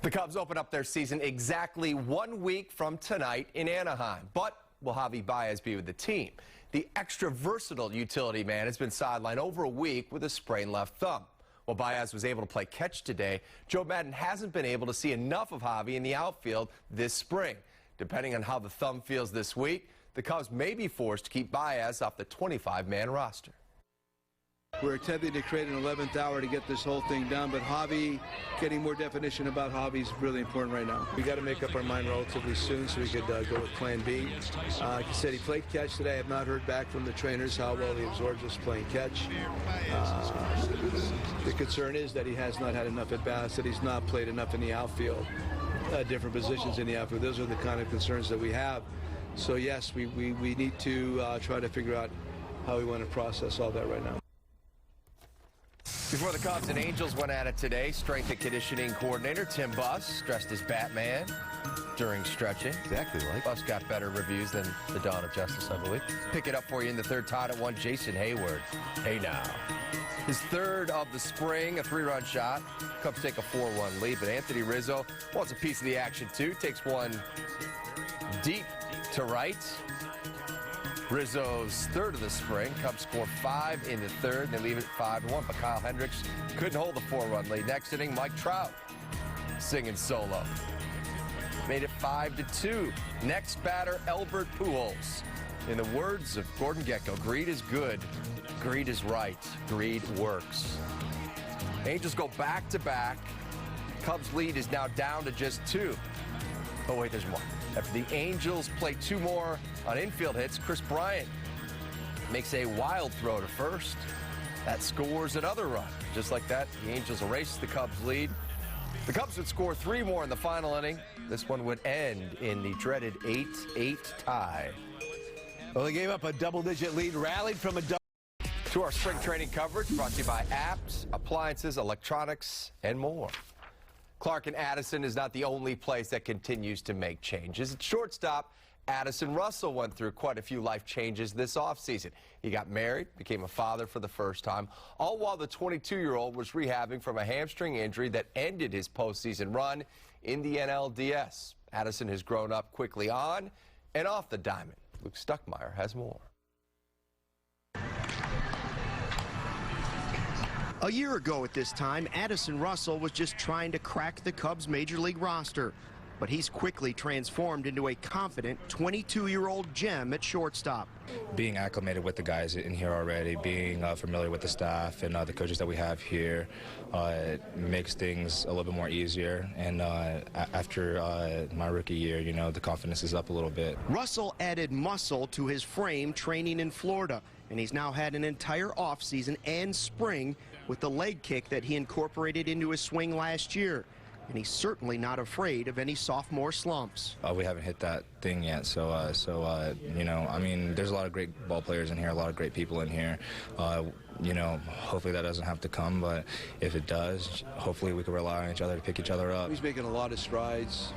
The Cubs open up their season exactly 1 week from tonight in Anaheim. But will Javi Baez be with the team? The extra versatile utility man has been sidelined over a week with a sprained left thumb. While Baez was able to play catch today, Joe Maddon hasn't been able to see enough of Javi in the outfield this spring. Depending on how the thumb feels this week, the Cubs may be forced to keep Baez off the 25-man roster. We're attempting to create an 11th hour to get this whole thing done, but Javi, getting more definition about Javi is really important right now. We got to make up our mind relatively soon so we could go with plan B. Like I said, he played catch today. I have not heard back from the trainers how well he absorbs us playing catch. The concern is that he has not had enough at-bats, that he's not played enough in the outfield, different positions in the outfield. Those are the kind of concerns that we have. So yes, we need to try to figure out how we want to process all that right now. Before the Cubs and Angels went at it today, strength and conditioning coordinator Tim Buss dressed as Batman during stretching. Exactly like. Buss got better reviews than the Dawn of Justice, I believe. Pick it up for you in the third. Tied at 1, Jason Hayward. Hey now. His third of the spring, a 3-run shot. Cubs take a 4-1 lead, but Anthony Rizzo wants a piece of the action too. Takes one deep to right. Rizzo's third of the spring. Cubs score 5 in the third, and they leave it at 5-1. But Kyle Hendricks couldn't hold the 4-run lead. Next inning, Mike Trout singing solo. Made it 5-2. Next batter, Albert Pujols. In the words of Gordon Gekko, greed is good, greed is right, greed works. Angels go back-to-back. Cubs lead is now down to just 2. Oh, wait, there's more. After the Angels play 2 more on infield hits, Chris Bryant makes a wild throw to first. That scores another run. Just like that, the Angels erase the Cubs' lead. The Cubs would score 3 more in the final inning. This one would end in the dreaded 8-8 tie. Well, they gave up a double-digit lead, rallied from a double. To our spring training coverage, brought to you by apps, appliances, electronics, and more. Clark and Addison is not the only place that continues to make changes. At shortstop, Addison Russell went through quite a few life changes this offseason. He got married, became a father for the first time, all while the 22-year-old was rehabbing from a hamstring injury that ended his postseason run in the NLDS. Addison has grown up quickly on and off the diamond. Luke Stuckmeyer has more. A year ago at this time, Addison Russell was just trying to crack the Cubs' major league roster. But he's quickly transformed into a confident 22-year-old gem at shortstop. Being acclimated with the guys in here already, being familiar with the staff and the coaches that we have here makes things a little bit more easier. And after my rookie year, you know, the confidence is up a little bit. Russell added muscle to his frame training in Florida, and he's now had an entire offseason and spring with the leg kick that he incorporated into his swing last year. And he's certainly not afraid of any sophomore slumps. We haven't hit that thing yet, so you know, I mean, there's a lot of great ball players in here, a lot of great people in here. You know, hopefully that doesn't have to come, but if it does, hopefully we can rely on each other to pick each other up. He's making a lot of strides.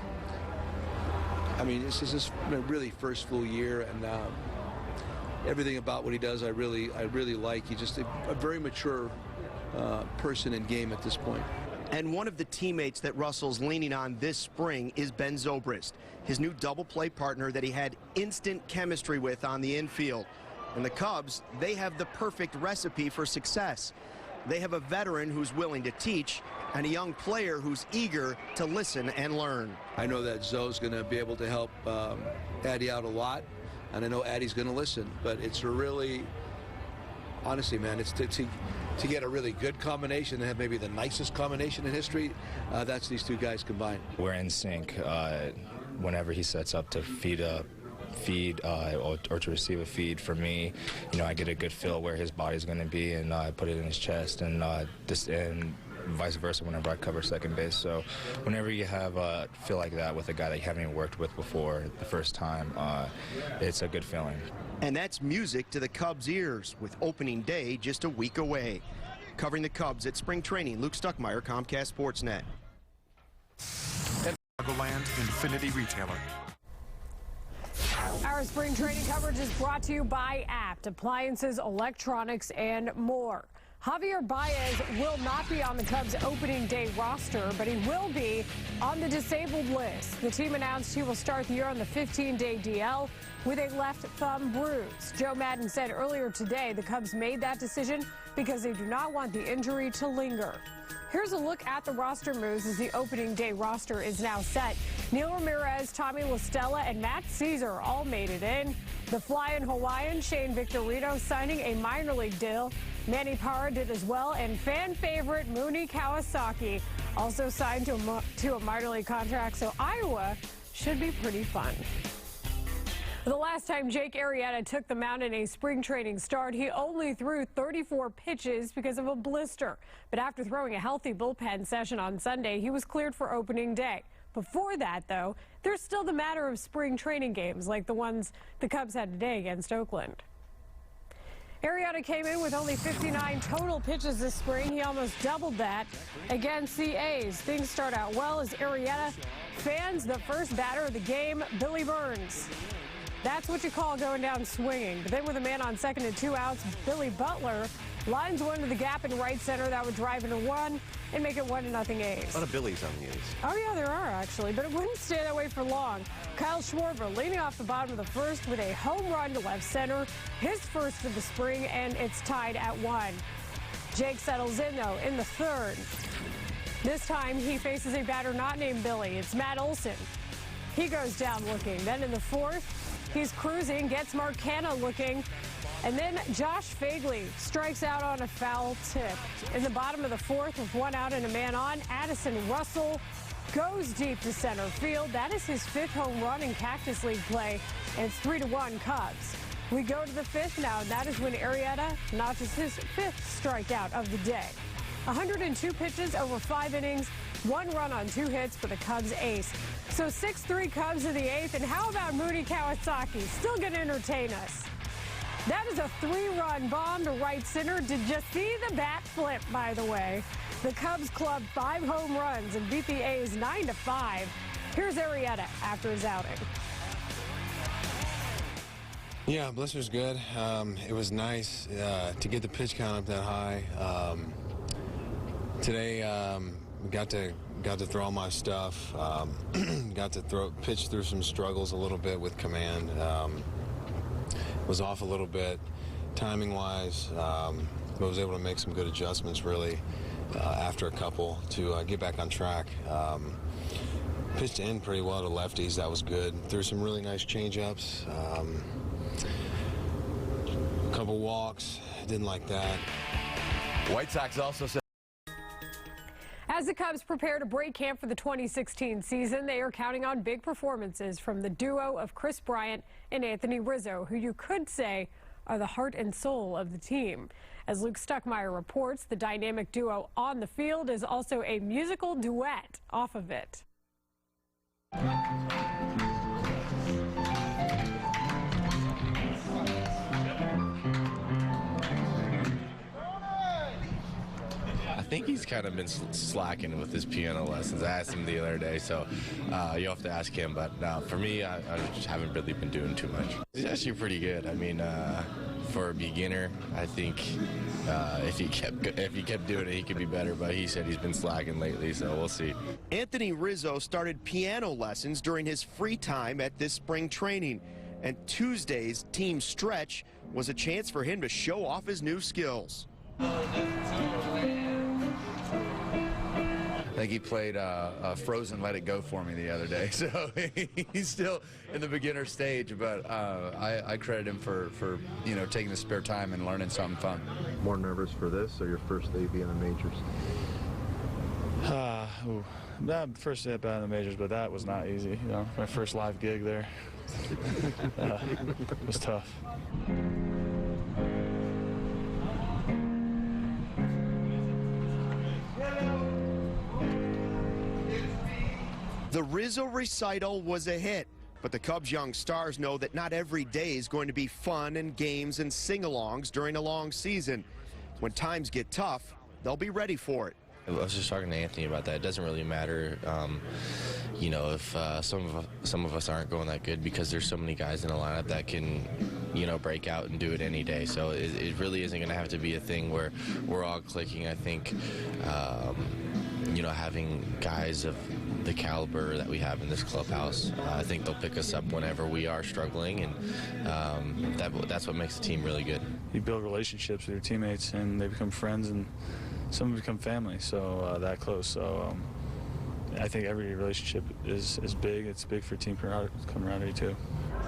I mean, this is his really first full year, and everything about what he does, I really like. He's just a very mature person in game at this point. And one of the teammates that Russell's leaning on this spring is Ben Zobrist, his new double play partner that he had instant chemistry with on the infield. And the Cubs, they have the perfect recipe for success. They have a veteran who's willing to teach and a young player who's eager to listen and learn. I know that Zoe's going to be able to help Addie out a lot, and I know Addie's going to listen, but it's a really, honestly, man, it's to get a really good combination and have maybe the nicest combination in history, that's these two guys combined. We're in sync. Whenever he sets up to feed or to receive a feed for me, you know, I get a good feel where his body's going to be, and I put it in his chest, and vice versa whenever I cover second base. So whenever you have a feel like that with a guy that you haven't even worked with before the first time, it's a good feeling. And that's music to the Cubs' ears with opening day just a week away. Covering the Cubs at spring training, Luke Stuckmeyer, Comcast Sportsnet. Chicagoland Infinity Retailer. Our spring training coverage is brought to you by Apt, appliances, electronics, and more. Javier Baez will not be on the Cubs' opening day roster, but he will be on the disabled list. The team announced he will start the year on the 15-day DL with a left thumb bruise. Joe Maddon said earlier today the Cubs made that decision because they do not want the injury to linger. Here's a look at the roster moves as the opening day roster is now set. Neil Ramirez, Tommy La Stella, and Matt Caesar all made it in. The Flying Hawaiian, Shane Victorino, signing a minor league deal. Manny Parra did as well, and fan favorite Mooney Kawasaki also signed to a minor league contract, so Iowa should be pretty fun. The last time Jake Arrieta took the mound in a spring training start, he only threw 34 pitches because of a blister. But after throwing a healthy bullpen session on Sunday, he was cleared for opening day. Before that, though, there's still the matter of spring training games like the ones the Cubs had today against Oakland. Arrieta came in with only 59 total pitches this spring. He almost doubled that against the A's. Things start out well as Arrieta fans the first batter of the game, Billy Burns. That's what you call going down swinging. But then with a man on second and 2 outs, Billy Butler lines one to the gap in right center. That would drive in a one and make it 1-0 A's. A lot of Billies on the A's. Oh, yeah, there are, actually. But it wouldn't stay that way for long. Kyle Schwarber leading off the bottom of the first with a home run to left center. His first of the spring, and it's tied at 1. Jake settles in, though, in the third. This time, he faces a batter not named Billy. It's Matt Olson. He goes down looking. Then in the fourth, he's cruising, gets Mark Canha looking, and then Josh Fagley strikes out on a foul tip. In the bottom of the fourth, with 1 out and a man on, Addison Russell goes deep to center field. That is his 5th home run in Cactus League play, and it's 3-1 Cubs. We go to the 5th now, and that is when Arrieta notches his 5th strikeout of the day. 102 pitches over 5 innings, 1 run on 2 hits for the Cubs ace. So 6-3 Cubs in the 8th, and how about Mooney Kawasaki? Still going to entertain us. That is a 3-run bomb to right center. Did you see the bat flip, by the way? The Cubs clubbed 5 home runs and beat the A's 9-5. Here's Arrieta after his outing. Yeah, blister's good. It was nice to get the pitch count up that high. Today, got to throw all my stuff. Got to pitch through some struggles a little bit with command. Was off a little bit timing-wise, but was able to make some good adjustments really after a couple to get back on track. Pitched in pretty well to lefties. That was good. Threw some really nice change-ups. A couple walks. Didn't like that. White Sox also said. As the Cubs prepare to break camp for the 2016 season, they are counting on big performances from the duo of Chris Bryant and Anthony Rizzo, who you could say are the heart and soul of the team. As Luke Stuckmeyer reports, the dynamic duo on the field is also a musical duet off of it. I think he's kind of been slacking with his piano lessons. I asked him the other day, so you'll have to ask him. But for me, I just haven't really been doing too much. He's actually pretty good. I mean, for a beginner, I think if he kept doing it, he could be better. But he said he's been slacking lately, so we'll see. Anthony Rizzo started piano lessons during his free time at this spring training. And Tuesday's team stretch was a chance for him to show off his new skills. I think he played Frozen Let It Go for me the other day, so he's still in the beginner stage, but I credit him for taking the spare time and learning something fun. More nervous for this or your first day being in the majors? That first day in the majors, but that was not easy. My first live gig there. It was tough. The Rizzo recital was a hit, but the Cubs' young stars know that not every day is going to be fun and games and sing-alongs during a long season. When times get tough, they'll be ready for it. I was just talking to Anthony about that. It doesn't really matter, you know, if some of us aren't going that good, because there's so many guys in the lineup that can, you know, break out and do it any day. So it really isn't going to have to be a thing where we're all clicking. I think, you know, having guys of the caliber that we have in this clubhouse, I think they'll pick us up whenever we are struggling, and that's what makes the team really good. You build relationships with your teammates, and they become friends, and some become family, so that close. So I think every relationship is big. It's big for team camaraderie too.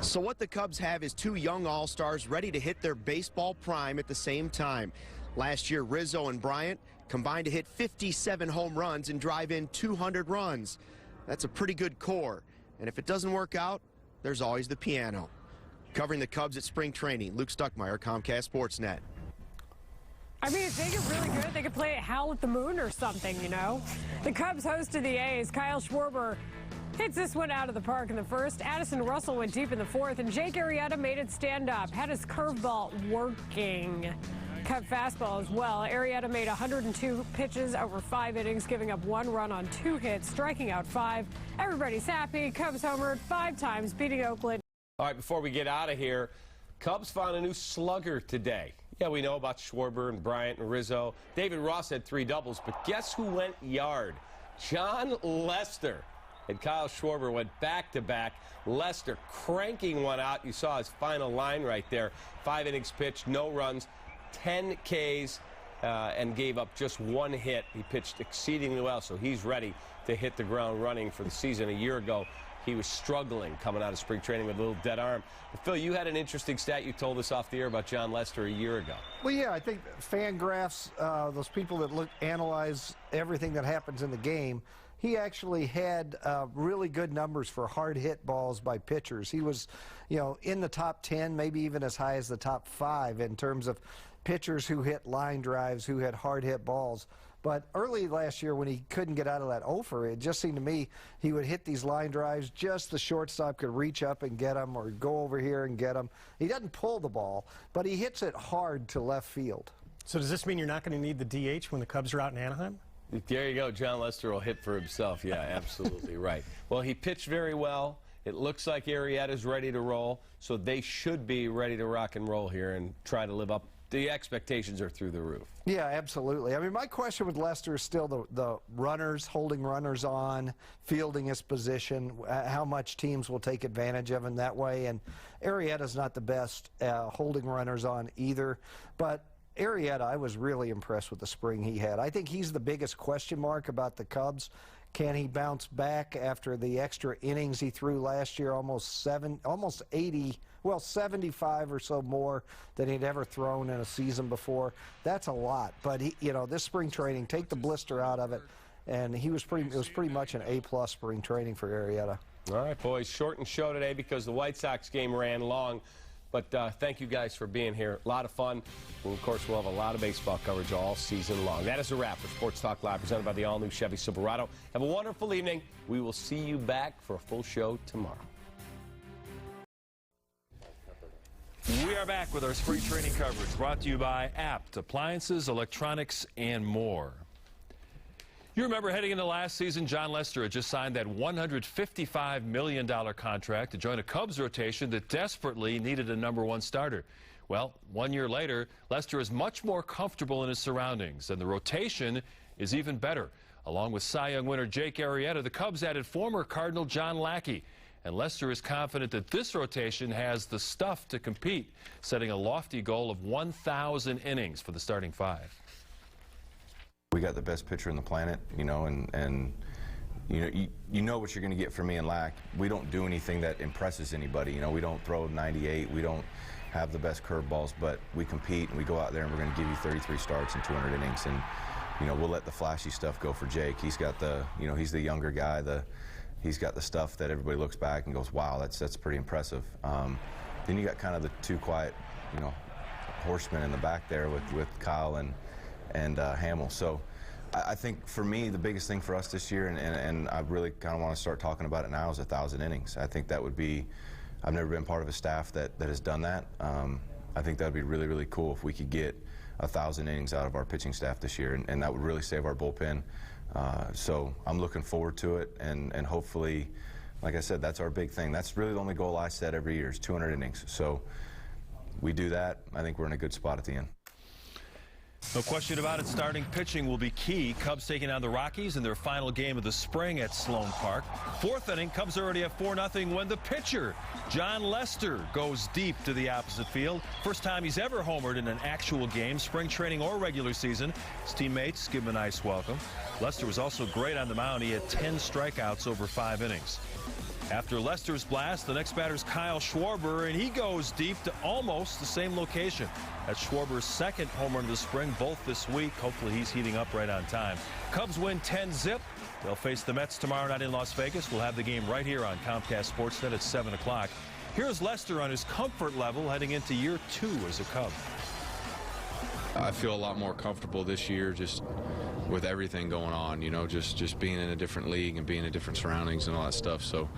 So what the Cubs have is two young all-stars ready to hit their baseball prime at the same time. Last year, Rizzo and Bryant combined to hit 57 home runs and drive in 200 runs. That's a pretty good core. And if it doesn't work out, there's always the piano. Covering the Cubs at spring training, Luke Stuckmeyer, Comcast Sportsnet. I mean, if they get really good, they could play at Howl at the Moon or something, you know. The Cubs hosted the A's. Kyle Schwarber hits this one out of the park in the first. Addison Russell went deep in the fourth, and Jake Arrieta made it stand up. Had his curveball working. Cub fastball as well. Arrieta made 102 pitches over 5 innings, giving up 1 run on 2 hits, striking out 5. Everybody's happy. Cubs homered 5 times, beating Oakland. All right, before we get out of here, Cubs found a new slugger today. Yeah, we know about Schwarber and Bryant and Rizzo. David Ross had 3 doubles, but guess who went yard? John Lester. And Kyle Schwarber went back-to-back. Lester cranking one out. You saw his final line right there. 5 innings pitched, no runs, 10 Ks, and gave up just 1 hit. He pitched exceedingly well, so he's ready to hit the ground running for the season. A year ago, he was struggling coming out of spring training with a little dead arm. But Phil, you had an interesting stat you told us off the air about John Lester a year ago. Well, yeah, I think Fangraphs, those people that analyze everything that happens in the game, he actually had really good numbers for hard hit balls by pitchers. He was, you know, in the top 10, maybe even as high as the top 5 in terms of pitchers who hit line drives, who had hard hit balls. But early last year when he couldn't get out of that offer, it just seemed to me he would hit these line drives, just the shortstop could reach up and get them or go over here and get them. He doesn't pull the ball, but he hits it hard to left field. So does this mean you're not going to need the DH when the Cubs are out in Anaheim? There you go. John Lester will hit for himself. Yeah, absolutely right. Well, he pitched very well. It looks like Arrieta's ready to roll, so they should be ready to rock and roll here and try to live up. The expectations are through the roof. Yeah, absolutely. I mean, my question with Lester is still the runners, holding runners on, fielding his position, how much teams will take advantage of him that way. And Arrieta's not the best holding runners on either. But Arrieta, I was really impressed with the spring he had. I think he's the biggest question mark about the Cubs. Can he bounce back after the extra innings he threw last year, almost 80, well, 75 or so more than he'd ever thrown in a season before? That's a lot. But he, you know, this spring training, take the blister out of it, and it was pretty much an A+ spring training for Arrieta. All right, boys, short and show today because the White Sox game ran long. But thank you guys for being here. A lot of fun. And, of course, we'll have a lot of baseball coverage all season long. That is a wrap for Sports Talk Live, presented by the all-new Chevy Silverado. Have a wonderful evening. We will see you back for a full show tomorrow. We are back with our spring training coverage, brought to you by Apt Appliances, Electronics, and more. You remember heading into last season, John Lester had just signed that $155 million contract to join a Cubs rotation that desperately needed a #1 starter. Well, 1 year later, Lester is much more comfortable in his surroundings, and the rotation is even better. Along with Cy Young winner Jake Arrieta, the Cubs added former Cardinal John Lackey. And Lester is confident that this rotation has the stuff to compete, setting a lofty goal of 1,000 innings for the starting 5. We got the best pitcher on the planet, you know, and you know what you're going to get from me and Lack. We don't do anything that impresses anybody. You know, we don't throw 98. We don't have the best curveballs, but we compete and we go out there and we're going to give you 33 starts and 200 innings. And, you know, we'll let the flashy stuff go for Jake. He's got the, you know, he's the younger guy. He's got the stuff that everybody looks back and goes, wow, that's pretty impressive. Then you got kind of the 2 quiet, you know, horsemen in the back there with Kyle and Hamill. So I think for me, the biggest thing for us this year, and I really kind of want to start talking about it now, is 1,000 innings. I think that would be, I've never been part of a staff that has done that. I think that would be really, really cool if we could get 1,000 innings out of our pitching staff this year, and that would really save our bullpen. So I'm looking forward to it, and hopefully, like I said, that's our big thing. That's really the only goal I set every year is 200 innings. So we do that, I think we're in a good spot at the end. No question about it, starting pitching will be key. Cubs taking on the Rockies in their final game of the spring at Sloan Park. Fourth inning, Cubs already have 4-0 when the pitcher, John Lester, goes deep to the opposite field. First time he's ever homered in an actual game, spring training or regular season. His teammates give him a nice welcome. Lester was also great on the mound. He had 10 strikeouts over 5 innings. After Lester's blast, the next batter's Kyle Schwarber, and he goes deep to almost the same location. That's Schwarber's second home run of the spring, both this week. Hopefully he's heating up right on time. Cubs win 10-zip. They'll face the Mets tomorrow night in Las Vegas. We'll have the game right here on Comcast Sportsnet at 7 o'clock. Here's Lester on his comfort level heading into year 2 as a Cub. I feel a lot more comfortable this year just with everything going on, you know, just being in a different league and being in different surroundings and all that stuff. So,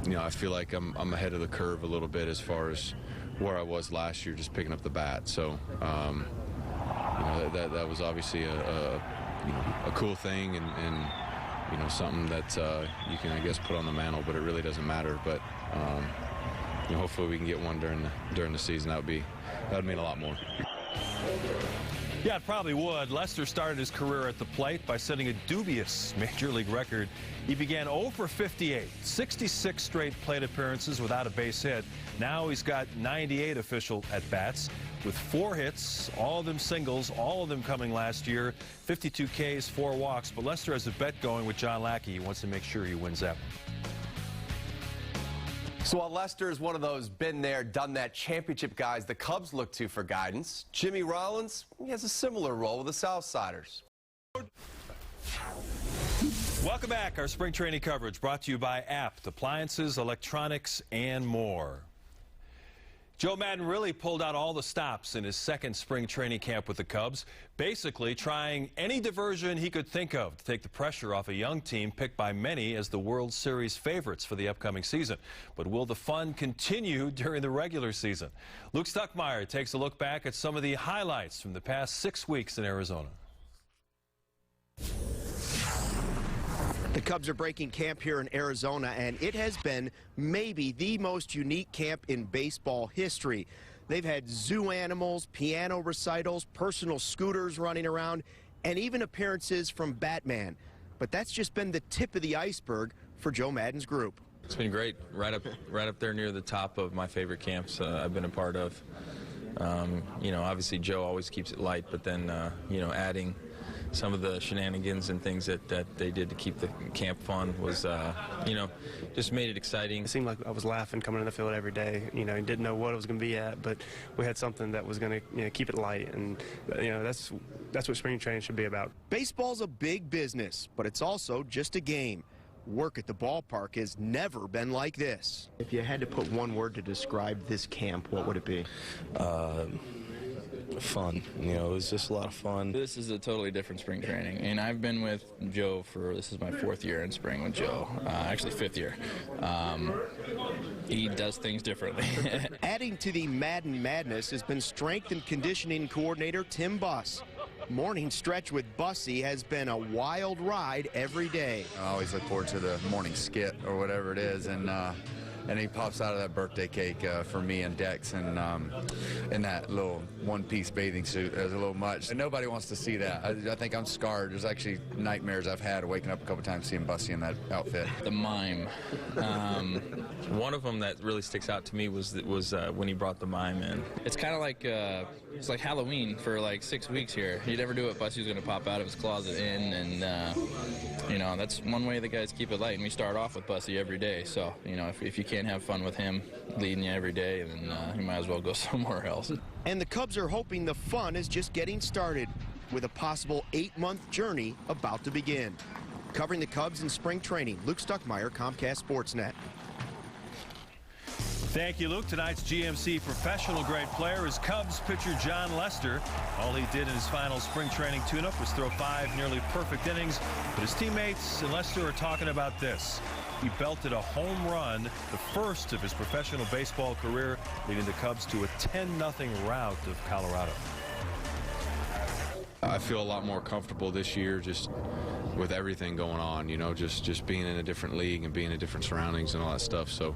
you know, I feel like I'm ahead of the curve a little bit as far as where I was last year, just picking up the bat. So, you know, that was obviously a cool thing and you know, something that you can, I guess, put on the mantle, but it really doesn't matter. But you know, hopefully we can get one during the season. That would mean a lot more. Yeah, it probably would. Lester started his career at the plate by setting a dubious major league record. He began 0 for 58, 66 straight plate appearances without a base hit. Now he's got 98 official at-bats with 4 hits, all of them singles, all of them coming last year, 52 Ks, 4 walks. But Lester has a bet going with John Lackey. He wants to make sure he wins that one. So while Lester is one of those been there, done that championship guys the Cubs look to for guidance, Jimmy Rollins, he has a similar role with the Southsiders. Welcome back. Our spring training coverage brought to you by Apt, appliances, electronics, and more. Joe Maddon really pulled out all the stops in his second spring training camp with the Cubs, basically trying any diversion he could think of to take the pressure off a young team picked by many as the World Series favorites for the upcoming season. But will the fun continue during the regular season? Luke Stuckmeyer takes a look back at some of the highlights from the past 6 weeks in Arizona. The Cubs are breaking camp here in Arizona, and it has been maybe the most unique camp in baseball history. They've had zoo animals, piano recitals, personal scooters running around, and even appearances from Batman. But that's just been the tip of the iceberg for Joe Maddon's group. It's been great, right up there near the top of my favorite camps I've been a part of. You know, obviously Joe always keeps it light, but then, you know, adding some of the shenanigans and things that they did to keep the camp fun was, you know, just made it exciting. It seemed like I was laughing coming in the field every day, you know, and didn't know what it was going to be at, but we had something that was going to, you know, keep it light, and, you know, that's what spring training should be about. Baseball's a big business, but it's also just a game. Work at the ballpark has never been like this. If you had to put one word to describe this camp, what would it be? Fun. You know, it was just a lot of fun. This is a totally different spring training, and I've been with Joe this is my 4th year in spring with Joe, actually 5th year. He does things differently. Adding to the Maddon madness has been strength and conditioning coordinator Tim Buss. Morning stretch with Bussy has been a wild ride every day. I always look forward to the morning skit or whatever it is, and he pops out of that birthday cake for me and Dex, and in that little one-piece bathing suit. It was a little much. And nobody wants to see that. I think I'm scarred. There's actually nightmares I've had waking up a couple times seeing Bussy in that outfit. The mime. One of them that really sticks out to me was when he brought the mime in. It's kind of like it's like Halloween for like 6 weeks here. You never knew what Bussy was going to pop out of his closet in, and you know, that's one way the guys keep it light. And we start off with Bussy every day. So, you know, if you can't have fun with him leading you every day, then you might as well go somewhere else. And the Cubs are hoping the fun is just getting started, with a possible 8-month journey about to begin. Covering the Cubs in spring training, Luke Stuckmeyer, Comcast Sportsnet. Thank you, Luke. Tonight's GMC professional-grade player is Cubs pitcher John Lester. All he did in his final spring training tune-up was throw 5 nearly perfect innings. But his teammates and Lester are talking about this. He belted a home run, the first of his professional baseball career, leading the Cubs to a 10-0 rout of Colorado. I feel a lot more comfortable this year just with everything going on, you know, just being in a different league and being in different surroundings and all that stuff. So,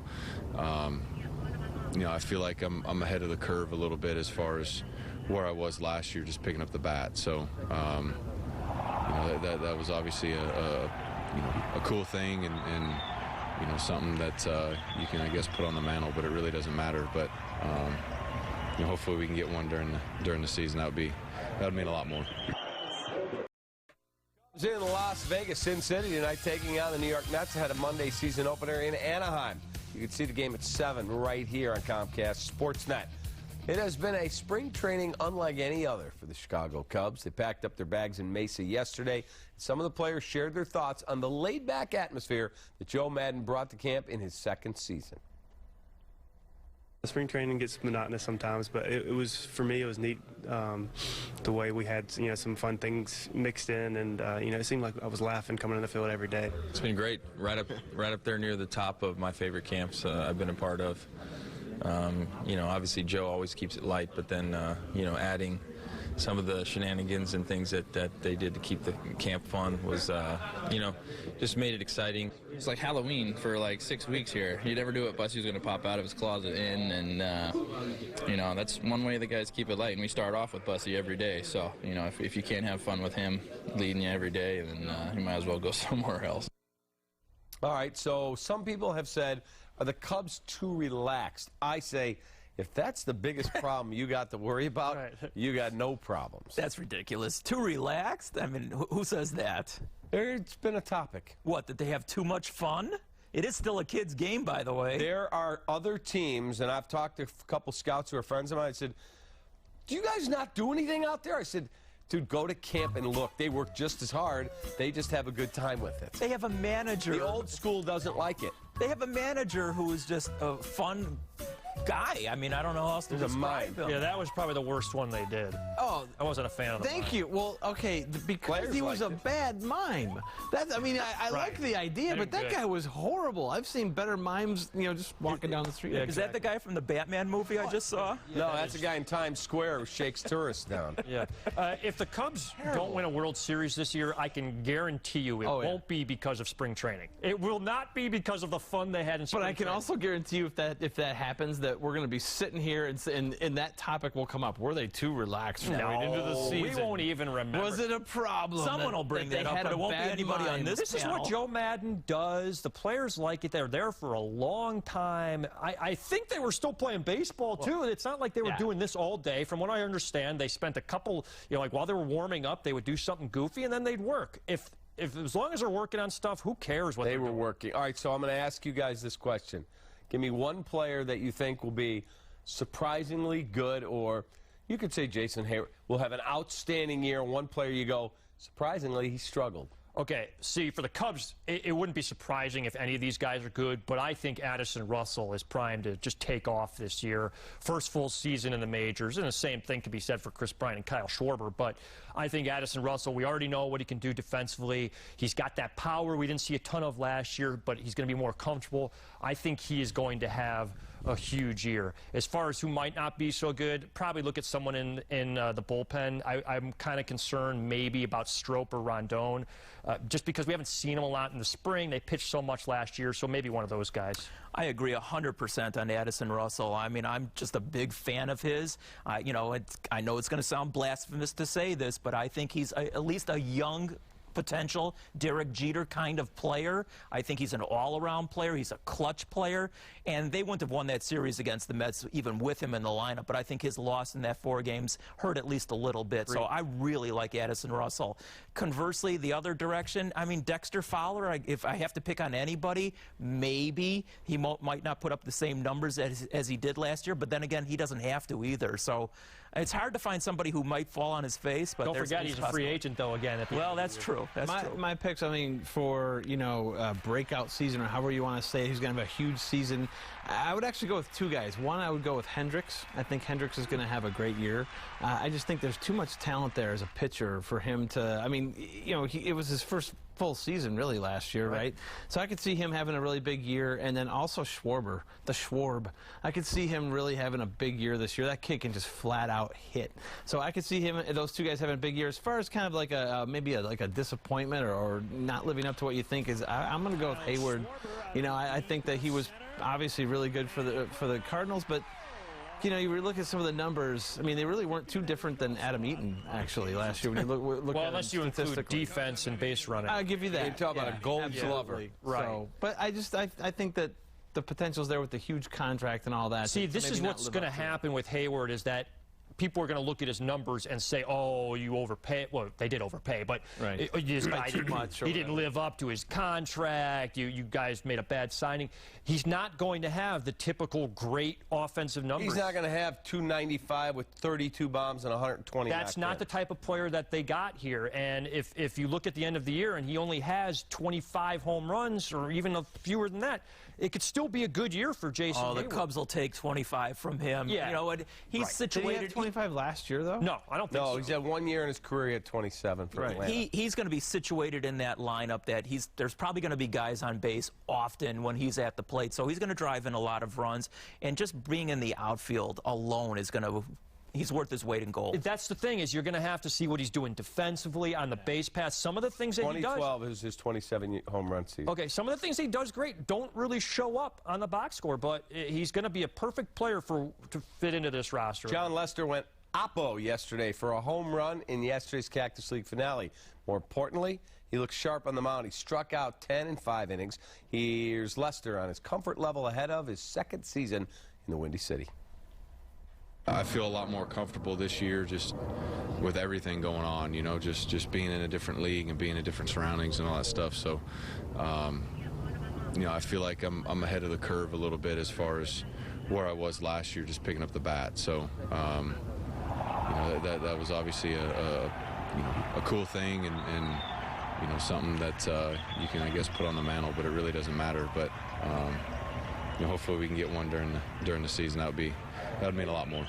you know, I feel like I'm ahead of the curve a little bit as far as where I was last year, just picking up the bat. So, you know, that was obviously a cool thing and you know, something that you can, I guess, put on the mantle, but it really doesn't matter. But you know, hopefully we can get one during the season. That would mean a lot more. In Las Vegas, Sin City tonight, taking on the New York Mets ahead of Monday's season opener in Anaheim. You can see the game at 7 right here on Comcast Sportsnet. It has been a spring training unlike any other for the Chicago Cubs. They packed up their bags in Mesa yesterday. Some of the players shared their thoughts on the laid-back atmosphere that Joe Maddon brought to camp in his second season. The spring training gets monotonous sometimes, but it was, for me, it was neat the way we had, you know, some fun things mixed in, and you know, it seemed like I was laughing coming in the field every day. It's been great, right up there near the top of my favorite camps I've been a part of. You know, obviously Joe always keeps it light, but then you know, adding some of the shenanigans and things that they did to keep the camp fun was, you know, just made it exciting. It's like Halloween for like 6 weeks here. You never knew what Bussy was going to pop out of his closet in, and you know, that's one way the guys keep it light. And we start off with Bussy every day, so you know, if you can't have fun with him leading you every day, then you might as well go somewhere else. All right, so some people have said, are the Cubs too relaxed? I say, if that's the biggest problem you got to worry about, you got no problems. That's ridiculous. Too relaxed? I mean, who says that? It's been a topic. What, that they have too much fun? It is still a kid's game, by the way. There are other teams, and I've talked to a couple scouts who are friends of mine. I said, do you guys not do anything out there? I said, dude, go to camp and look. They work just as hard. They just have a good time with it. They have a manager. The old school doesn't like it. They have a manager who is just a fun guy. I mean, I don't know how else to describe him. Yeah, that was probably the worst one they did. Oh, I wasn't a fan of the Thank mime. you. Well, okay, because Players he was a liked it. bad mime. That's, I mean, I like the idea, but that guy was horrible. I've seen better mimes, you know, just walking down the street. Is that the guy from the Batman movie I just saw? No, that's a guy in Times Square who shakes tourists down. Yeah. If the Cubs don't win a World Series this year, I can guarantee you it won't be because of spring training. It will not be because of the fun they had in spring But I can training. also guarantee you if that happens, that we're going to be sitting here and that topic will come up. Were they too relaxed right into the season? We won't even remember. Was it a problem? Someone will bring that up, but it won't be anybody on this This is panel. what Joe Maddon does. The players like it. They're there for a long time. I think they were still playing baseball, too. It's not like they were doing this all day. From what I understand, they spent a couple, you know, like while they were warming up, they would do something goofy, and then they'd work. If as long as they're working on stuff, who cares what They were working. All right, so I'm going to ask you guys this question. Give me one player that you think will be surprisingly good, or you could say Jason Hayward will have an outstanding year. One player you go, surprisingly, he struggled. Okay, see, for the Cubs, it wouldn't be surprising if any of these guys are good, but I think Addison Russell is primed to just take off this year. First full season in the majors, and the same thing can be said for Chris Bryant and Kyle Schwarber, but I think Addison Russell, we already know what he can do defensively. He's got that power we didn't see a ton of last year, but he's going to be more comfortable. I think he is going to have a huge year. As far as who might not be so good, probably look at someone in the bullpen. I'm kind of concerned maybe about Strop or Rondon, just because we haven't seen them a lot in the spring. They pitched so much last year, so maybe one of those guys. I agree 100% on Addison Russell. I mean, I'm just a big fan of his. You know, I know it's going to sound blasphemous to say this, but I think he's at least a young potential Derek Jeter kind of player. I think he's an all-around player. He's a clutch player. And they wouldn't have won that series against the Mets even with him in the lineup. But I think his loss in that 4 games hurt at least a little bit. So I really like Addison Russell. Conversely, the other direction, I mean, Dexter Fowler, if I have to pick on anybody, maybe he might not put up the same numbers as he did last year. But then again, he doesn't have to either. So it's hard to find somebody who might fall on his face. But don't forget he's a free agent, though, again. Well, that's true. My picks, I mean, for, you know, breakout season or however you want to say it, who's going to have a huge season, I would actually go with 2 guys. One, I would go with Hendricks. I think Hendricks is going to have a great year. I just think there's too much talent there as a pitcher for him to, I mean, you know, it was his first full season really last year, right? So I could see him having a really big year, and then also Schwarber, the Schwarb. I could see him really having a big year this year. That kid can just flat out hit. So I could see him, those two guys having a big year. As far as kind of like maybe like a disappointment or not living up to what you think is, I'm going to go with Hayward. You know, I think that he was obviously really good for the Cardinals, but you know, you look at some of the numbers. I mean, they really weren't too different than Adam Eaton, actually, last year. When you look well, at unless you include defense and base running. I'll give you that. You're talking about a gold glover. Right. So, but I think that the potential's there with the huge contract and all that. See, this is what's going to happen with Hayward is that people are going to look at his numbers and say, oh, you overpay. Well, they did overpay, but this guy he didn't live up to his contract. You guys made a bad signing. He's not going to have the typical great offensive numbers. He's not going to have 295 with 32 bombs and 120. That's not the type of player that they got here. And if you look at the end of the year and he only has 25 home runs or even fewer than that, it could still be a good year for Jason Hayward. The Cubs will take 25 from him. Yeah. You know what? He's situated. Did he have 25 last year, though? No, I don't think so. No, he's had 1 year in his career at 27 for Atlanta. He's going to be situated in that lineup that there's probably going to be guys on base often when he's at the plate. So he's going to drive in a lot of runs. And just being in the outfield alone is going to... He's worth his weight in gold. That's the thing, is you're going to have to see what he's doing defensively on the base pass. Some of the things that he does... 2012 is his 27 home run season. Okay, some of the things he does great don't really show up on the box score, but he's going to be a perfect player to fit into this roster. John Lester went oppo yesterday for a home run in yesterday's Cactus League finale. More importantly, he looked sharp on the mound. He struck out 10 in 5 innings. Here's Lester on his comfort level ahead of his second season in the Windy City. I feel a lot more comfortable this year just with everything going on, you know, just being in a different league and being in different surroundings and all that stuff. So, you know, I feel like I'm ahead of the curve a little bit as far as where I was last year, just picking up the bat. So, you know, that was obviously a cool thing and you know, something that you can, I guess, put on the mantle, but it really doesn't matter. But you know, hopefully we can get one during the season. That would mean a lot more.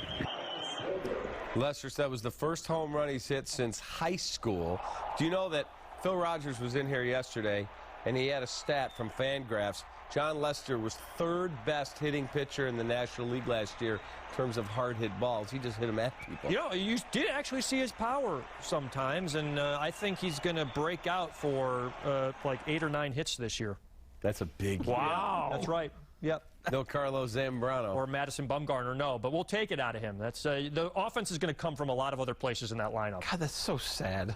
Lester said that was the first home run he's hit since high school. Do you know that Phil Rogers was in here yesterday, and he had a stat from Fangraphs. John Lester was 3rd best hitting pitcher in the National League last year in terms of hard-hit balls. He just hit them at people. You know, you did actually see his power sometimes, and I think he's going to break out for like 8 or 9 hits this year. That's a big Wow. year. That's right. Yep. No Carlos Zambrano. Or Madison Bumgarner, no. But we'll take it out of him. That's the offense is going to come from a lot of other places in that lineup. God, that's so sad.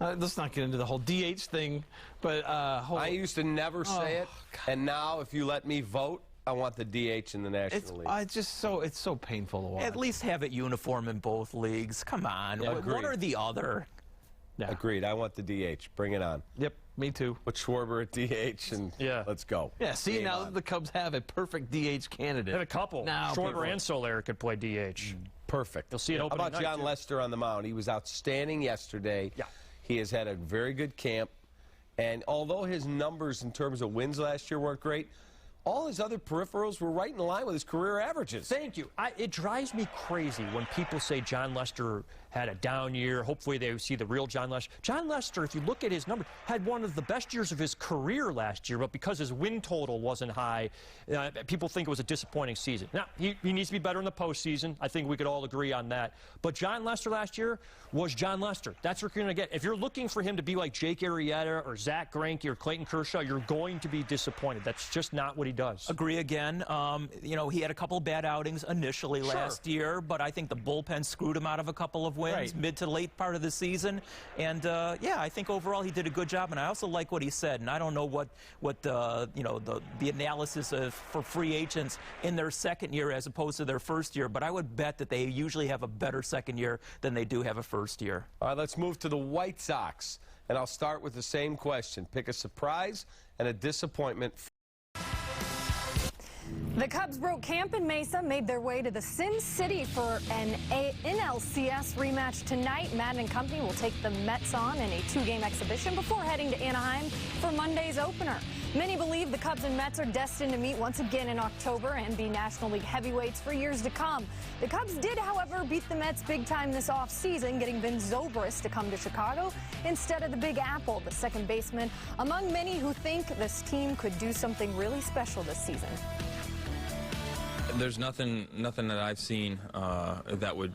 Let's not get into the whole DH thing, but... I used to never say it, and now if you let me vote, I want the DH in the National League. It's so painful to watch. At least have it uniform in both leagues. Come on. Yeah, one or the other. Yeah. Agreed. I want the DH. Bring it on. Yep, me too. Put Schwarber at DH, and let's go. Yeah, see, now the Cubs have a perfect DH candidate. They have a couple. Now, Schwarber and Soler could play DH. Perfect. You'll see it opening How about John Lester on the mound? He was outstanding yesterday. Yeah. He has had a very good camp. And although his numbers in terms of wins last year weren't great, all his other peripherals were right in line with his career averages. Thank you. It drives me crazy when people say John Lester had a down year. Hopefully they see the real John Lester. John Lester, if you look at his numbers, had one of the best years of his career last year, but because his win total wasn't high, people think it was a disappointing season. Now, he needs to be better in the postseason. I think we could all agree on that. But John Lester last year was John Lester. That's what you're going to get. If you're looking for him to be like Jake Arrieta or Zach Greinke or Clayton Kershaw, you're going to be disappointed. That's just not what he does. Agree again. You know, he had a couple bad outings initially last year, but I think the bullpen screwed him out of a couple of wins mid to late part of the season. And yeah, I think overall he did a good job. And I also like what he said. And I don't know what you know, the analysis for free agents in their second year as opposed to their first year. But I would bet that they usually have a better second year than they do have a first year. All right, let's move to the White Sox. And I'll start with the same question. Pick a surprise and a disappointment. The Cubs broke camp in Mesa, made their way to the Sin City for an NLCS rematch tonight. Madden and company will take the Mets on in a two-game exhibition before heading to Anaheim for Monday's opener. Many believe the Cubs and Mets are destined to meet once again in October and be National League heavyweights for years to come. The Cubs did, however, beat the Mets big time this offseason, getting Ben Zobrist to come to Chicago instead of the Big Apple, the second baseman, among many who think this team could do something really special this season. There's nothing that I've seen that would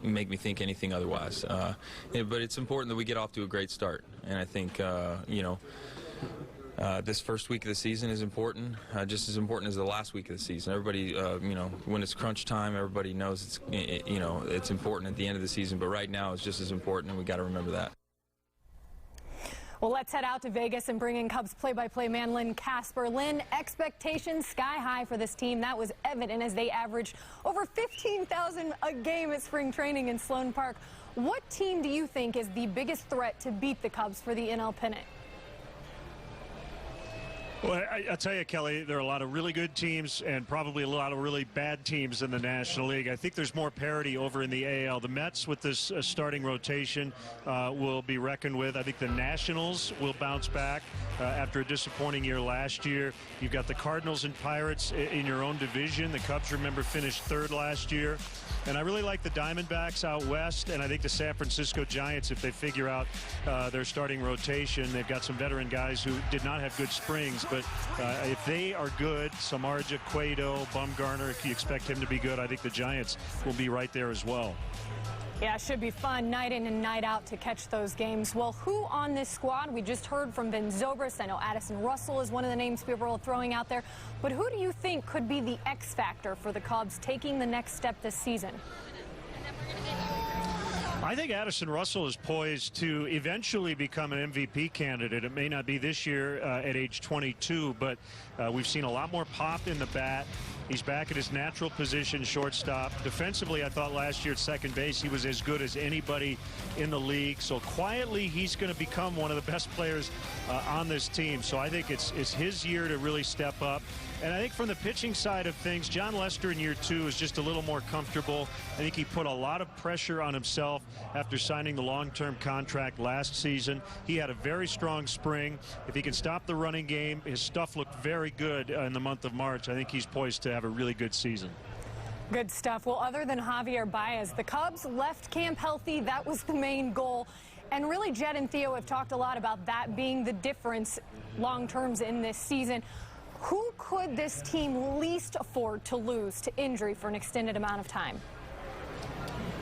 make me think anything otherwise. But it's important that we get off to a great start, and I think this first week of the season is important, just as important as the last week of the season. Everybody, when it's crunch time, everybody knows it's important at the end of the season. But right now, it's just as important, and we got to remember that. Well, let's head out to Vegas and bring in Cubs play-by-play man Lynn Casper. Lynn, expectations sky high for this team. That was evident as they averaged over 15,000 a game at spring training in Sloan Park. What team do you think is the biggest threat to beat the Cubs for the NL pennant? Well, I'll tell you, Kelly, there are a lot of really good teams and probably a lot of really bad teams in the National League. I think there's more parity over in the AL. The Mets, with this starting rotation, will be reckoned with. I think the Nationals will bounce back after a disappointing year last year. You've got the Cardinals and Pirates in your own division. The Cubs, remember, finished third last year. And I really like the Diamondbacks out west, and I think the San Francisco Giants, if they figure out their starting rotation. They've got some veteran guys who did not have good springs, but if they are good, Samardzija, Cueto, Bumgarner, if you expect him to be good, I think the Giants will be right there as well. Yeah, it should be fun night in and night out to catch those games. Well, who on this squad? We just heard from Ben Zobrist. I know Addison Russell is one of the names people are throwing out there. But who do you think could be the X factor for the Cubs taking the next step this season? I think Addison Russell is poised to eventually become an MVP candidate. It may not be this year at age 22, but we've seen a lot more pop in the bat. He's back at his natural position, shortstop. Defensively, I thought last year at second base he was as good as anybody in the league. So quietly, he's going to become one of the best players on this team. So I think it's his year to really step up. And I think from the pitching side of things, John Lester in year 2 is just a little more comfortable. I think he put a lot of pressure on himself after signing the long-term contract last season. He had a very strong spring. If he can stop the running game, his stuff looked very good in the month of March. I think he's poised to have a really good season. Good stuff. Well, other than Javier Baez, the Cubs left camp healthy. That was the main goal. And really, Jed and Theo have talked a lot about that being the difference long-term in this season. Who could this team least afford to lose to injury for an extended amount of time?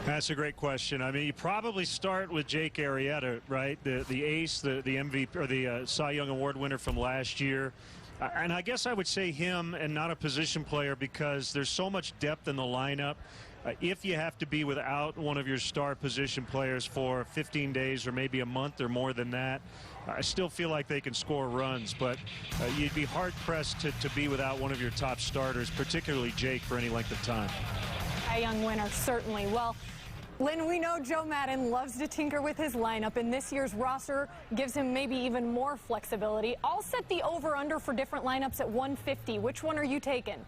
That's a great question. I mean, you probably start with Jake Arrieta, right? The ace, the MVP, or the Cy Young Award winner from last year. And I guess I would say him and not a position player because there's so much depth in the lineup. If you have to be without one of your star position players for 15 days or maybe a month or more than that, I still feel like they can score runs, but you'd be hard-pressed to be without one of your top starters, particularly Jake, for any length of time. A young winner, certainly. Well, Lynn, we know Joe Madden loves to tinker with his lineup, and this year's roster gives him maybe even more flexibility. I'll set the over-under for different lineups at 150. Which one are you taking?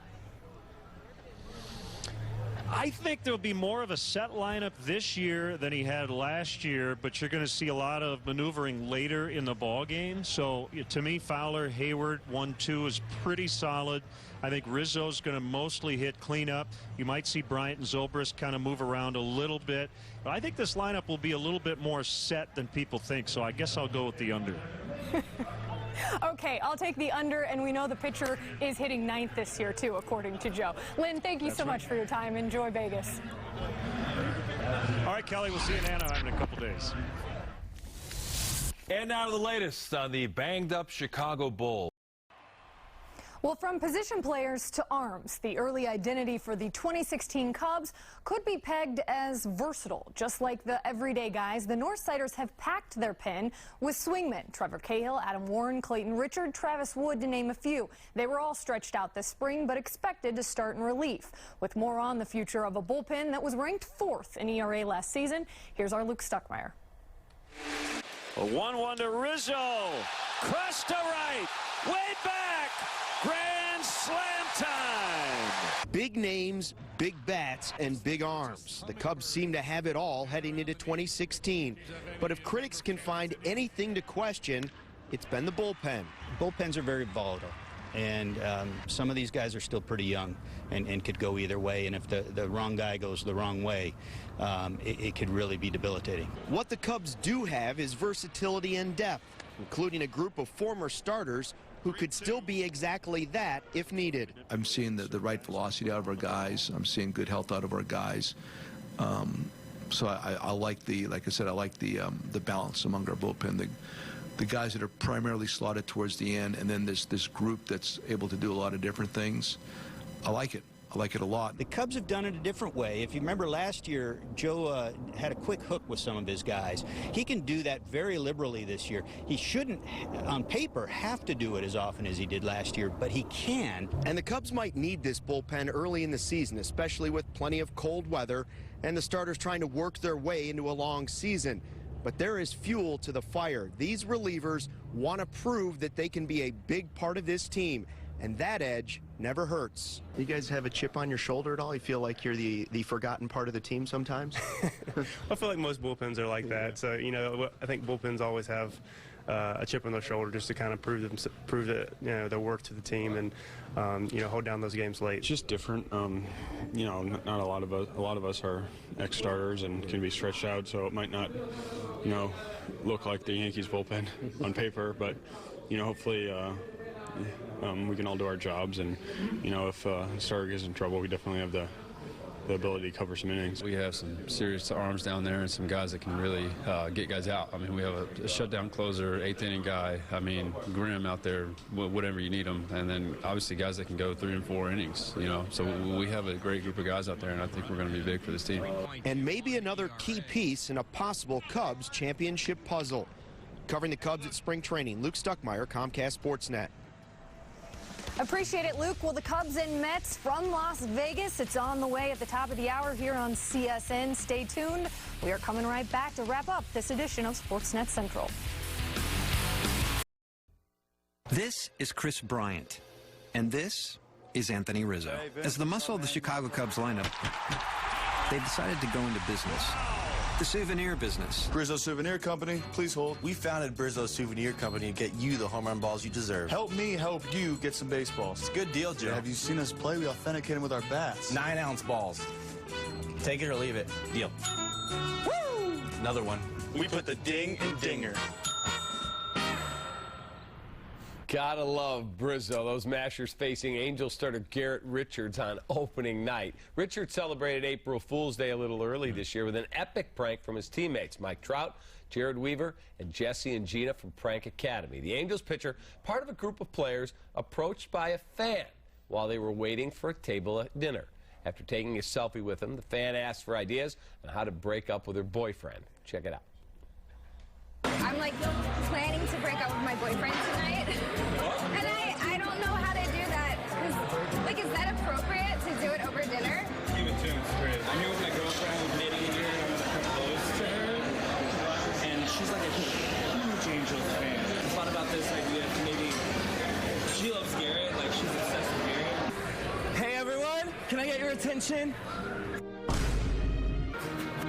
I think there'll be more of a set lineup this year than he had last year, but you're going to see a lot of maneuvering later in the ball game. So to me, Fowler, Hayward, 1-2 is pretty solid. I think Rizzo's going to mostly hit cleanup. You might see Bryant and Zobrist kind of move around a little bit. But I think this lineup will be a little bit more set than people think. So I guess I'll go with the under. Okay, I'll take the under, and we know the pitcher is hitting 9th this year, too, according to Joe. Lynn, thank you so much for your time. Enjoy Vegas. All right, Kelly, we'll see you in Anaheim in a couple days. And now to the latest on the banged-up Chicago Bulls. Well, from position players to arms, the early identity for the 2016 Cubs could be pegged as versatile. Just like the everyday guys, the Northsiders have packed their pen with swingmen. Trevor Cahill, Adam Warren, Clayton Richard, Travis Wood, to name a few. They were all stretched out this spring, but expected to start in relief. With more on the future of a bullpen that was ranked 4th in ERA last season, here's our Luke Stuckmeyer. A 1-1 to Rizzo. Cross to right. Way back. Grand slam time. Big names, big bats, and big arms. The Cubs seem to have it all heading into 2016. But if critics can find anything to question, it's been the bullpen. Bullpens are very volatile, and some of these guys are still pretty young and could go either way. And if the wrong guy goes the wrong way, it could really be debilitating. What the Cubs do have is versatility and depth, including a group of former starters who could still be exactly that if needed. I'm seeing the right velocity out of our guys. I'm seeing good health out of our guys. So I like like I said, I like the balance among our bullpen. The guys that are primarily slotted towards the end, and then this group that's able to do a lot of different things. I like it. I like it a lot. The Cubs have done it a different way. If you remember last year, Joe had a quick hook with some of his guys. He can do that very liberally this year. He shouldn't, on paper, have to do it as often as he did last year, but he can. And the Cubs might need this bullpen early in the season, especially with plenty of cold weather and the starters trying to work their way into a long season. But there is fuel to the fire. These relievers want to prove that they can be a big part of this team, and that edge never hurts. You guys have a chip on your shoulder at all? You feel like you're the forgotten part of the team sometimes? I feel like most bullpens are like that. So, you know, I think bullpens always have a chip on their shoulder just to kind of prove that, you know, their worth to the team and, you know, hold down those games late. It's just different. You know, not a lot of us are ex-starters and can be stretched out, so it might not, you know, look like the Yankees bullpen on paper, but, you know, hopefully we can all do our jobs, and, you know, if a starter gets in trouble, we definitely have the ability to cover some innings. We have some serious arms down there and some guys that can really get guys out. I mean, we have a shutdown closer, 8th inning guy. I mean, Grimm out there, whatever you need them. And then obviously guys that can go 3 and 4 innings, you know. So we have a great group of guys out there, and I think we're going to be big for this team. And maybe another key piece in a possible Cubs championship puzzle. Covering the Cubs at spring training, Luke Stuckmeyer, Comcast Sportsnet. Appreciate it, Luke. Well, the Cubs and Mets from Las Vegas. It's on the way at the top of the hour here on CSN. Stay tuned. We are coming right back to wrap up this edition of Sportsnet Central. This is Chris Bryant, and this is Anthony Rizzo. As the muscle of the Chicago Cubs lineup, they've decided to go into business. The souvenir business. Brizzo Souvenir Company, please hold. We founded Brizzo Souvenir Company to get you the home run balls you deserve. Help me help you get some baseballs. It's a good deal, Joe. Have you seen us play? We authenticate them with our bats. 9-ounce balls. Take it or leave it. Deal. Woo! Another one. We put the ding in dinger. Gotta love Brizzo. Those Mashers facing Angels starter Garrett Richards on opening night. Richards celebrated April Fool's Day a little early this year with an epic prank from his teammates, Mike Trout, Jared Weaver, and Jesse and Gina from Prank Academy. The Angels pitcher, part of a group of players, approached by a fan while they were waiting for a table at dinner. After taking a selfie with him, the fan asked for ideas on how to break up with her boyfriend. Check it out. I'm like planning to break up with my boyfriend tonight, and I don't know how to do that. Like, is that appropriate to do it over dinner? Keep it to him straight. I knew my girlfriend was knitting in here, and I'm gonna come close to her, and she's like a huge Angels fan. I thought about this idea. Maybe she loves Garrett, like she's obsessed with Garrett. Hey everyone, can I get your attention?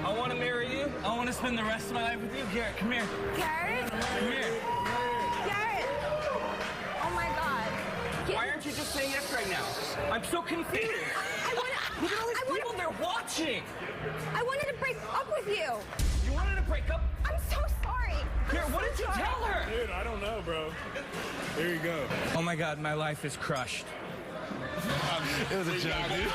I want to marry you. I want to spend the rest of my life with you. Garrett, come here. Garrett? Come here. Garrett! Oh my God. Why aren't you just saying yes right now? I'm so confused. Look at all these people, they're watching. I wanted to break up with you. You wanted to break up? I'm so sorry. Garrett, what did you tell her? Dude, I don't know, bro. Here you go. Oh my God, my life is crushed. It was a joke, dude.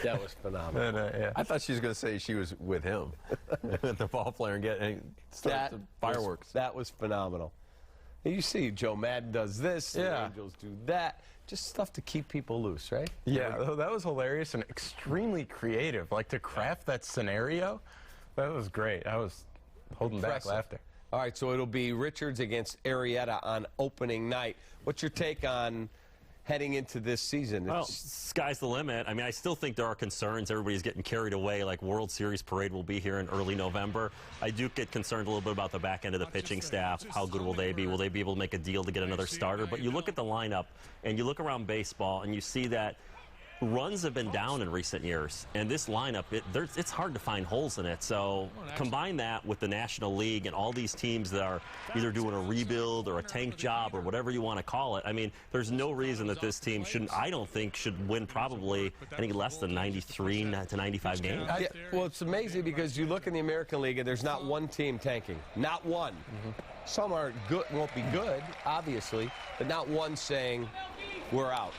That was phenomenal. Yeah. I thought she was going to say she was with him, the ball player, and start some fireworks. That was phenomenal. And you see, Joe Madden does this, the Angels do that. Just stuff to keep people loose, right? Yeah, that was hilarious and extremely creative. Like, to craft that scenario, that was great. I was holding back laughter. All right, so it'll be Richards against Arrieta on opening night. What's your take on heading into this season. Well, sky's the limit. I mean, I still think there are concerns. Everybody's getting carried away, like World Series parade will be here in early November. I do get concerned a little bit about the back end of the pitching staff. How good will they be? Will they be able to make a deal to get another starter? But you look at the lineup, and you look around baseball, and you see that runs have been down in recent years, and this lineup, it's hard to find holes in it. So combine that with the National League and all these teams that are either doing a rebuild or a tank job or whatever you want to call it. I mean, there's no reason that this team shouldn't, I don't think, should win probably any less than 93 to 95 games. Yeah, well, it's amazing because you look in the American League and there's not one team tanking. Not one. Some aren't good, won't be good, obviously, but not one saying we're out.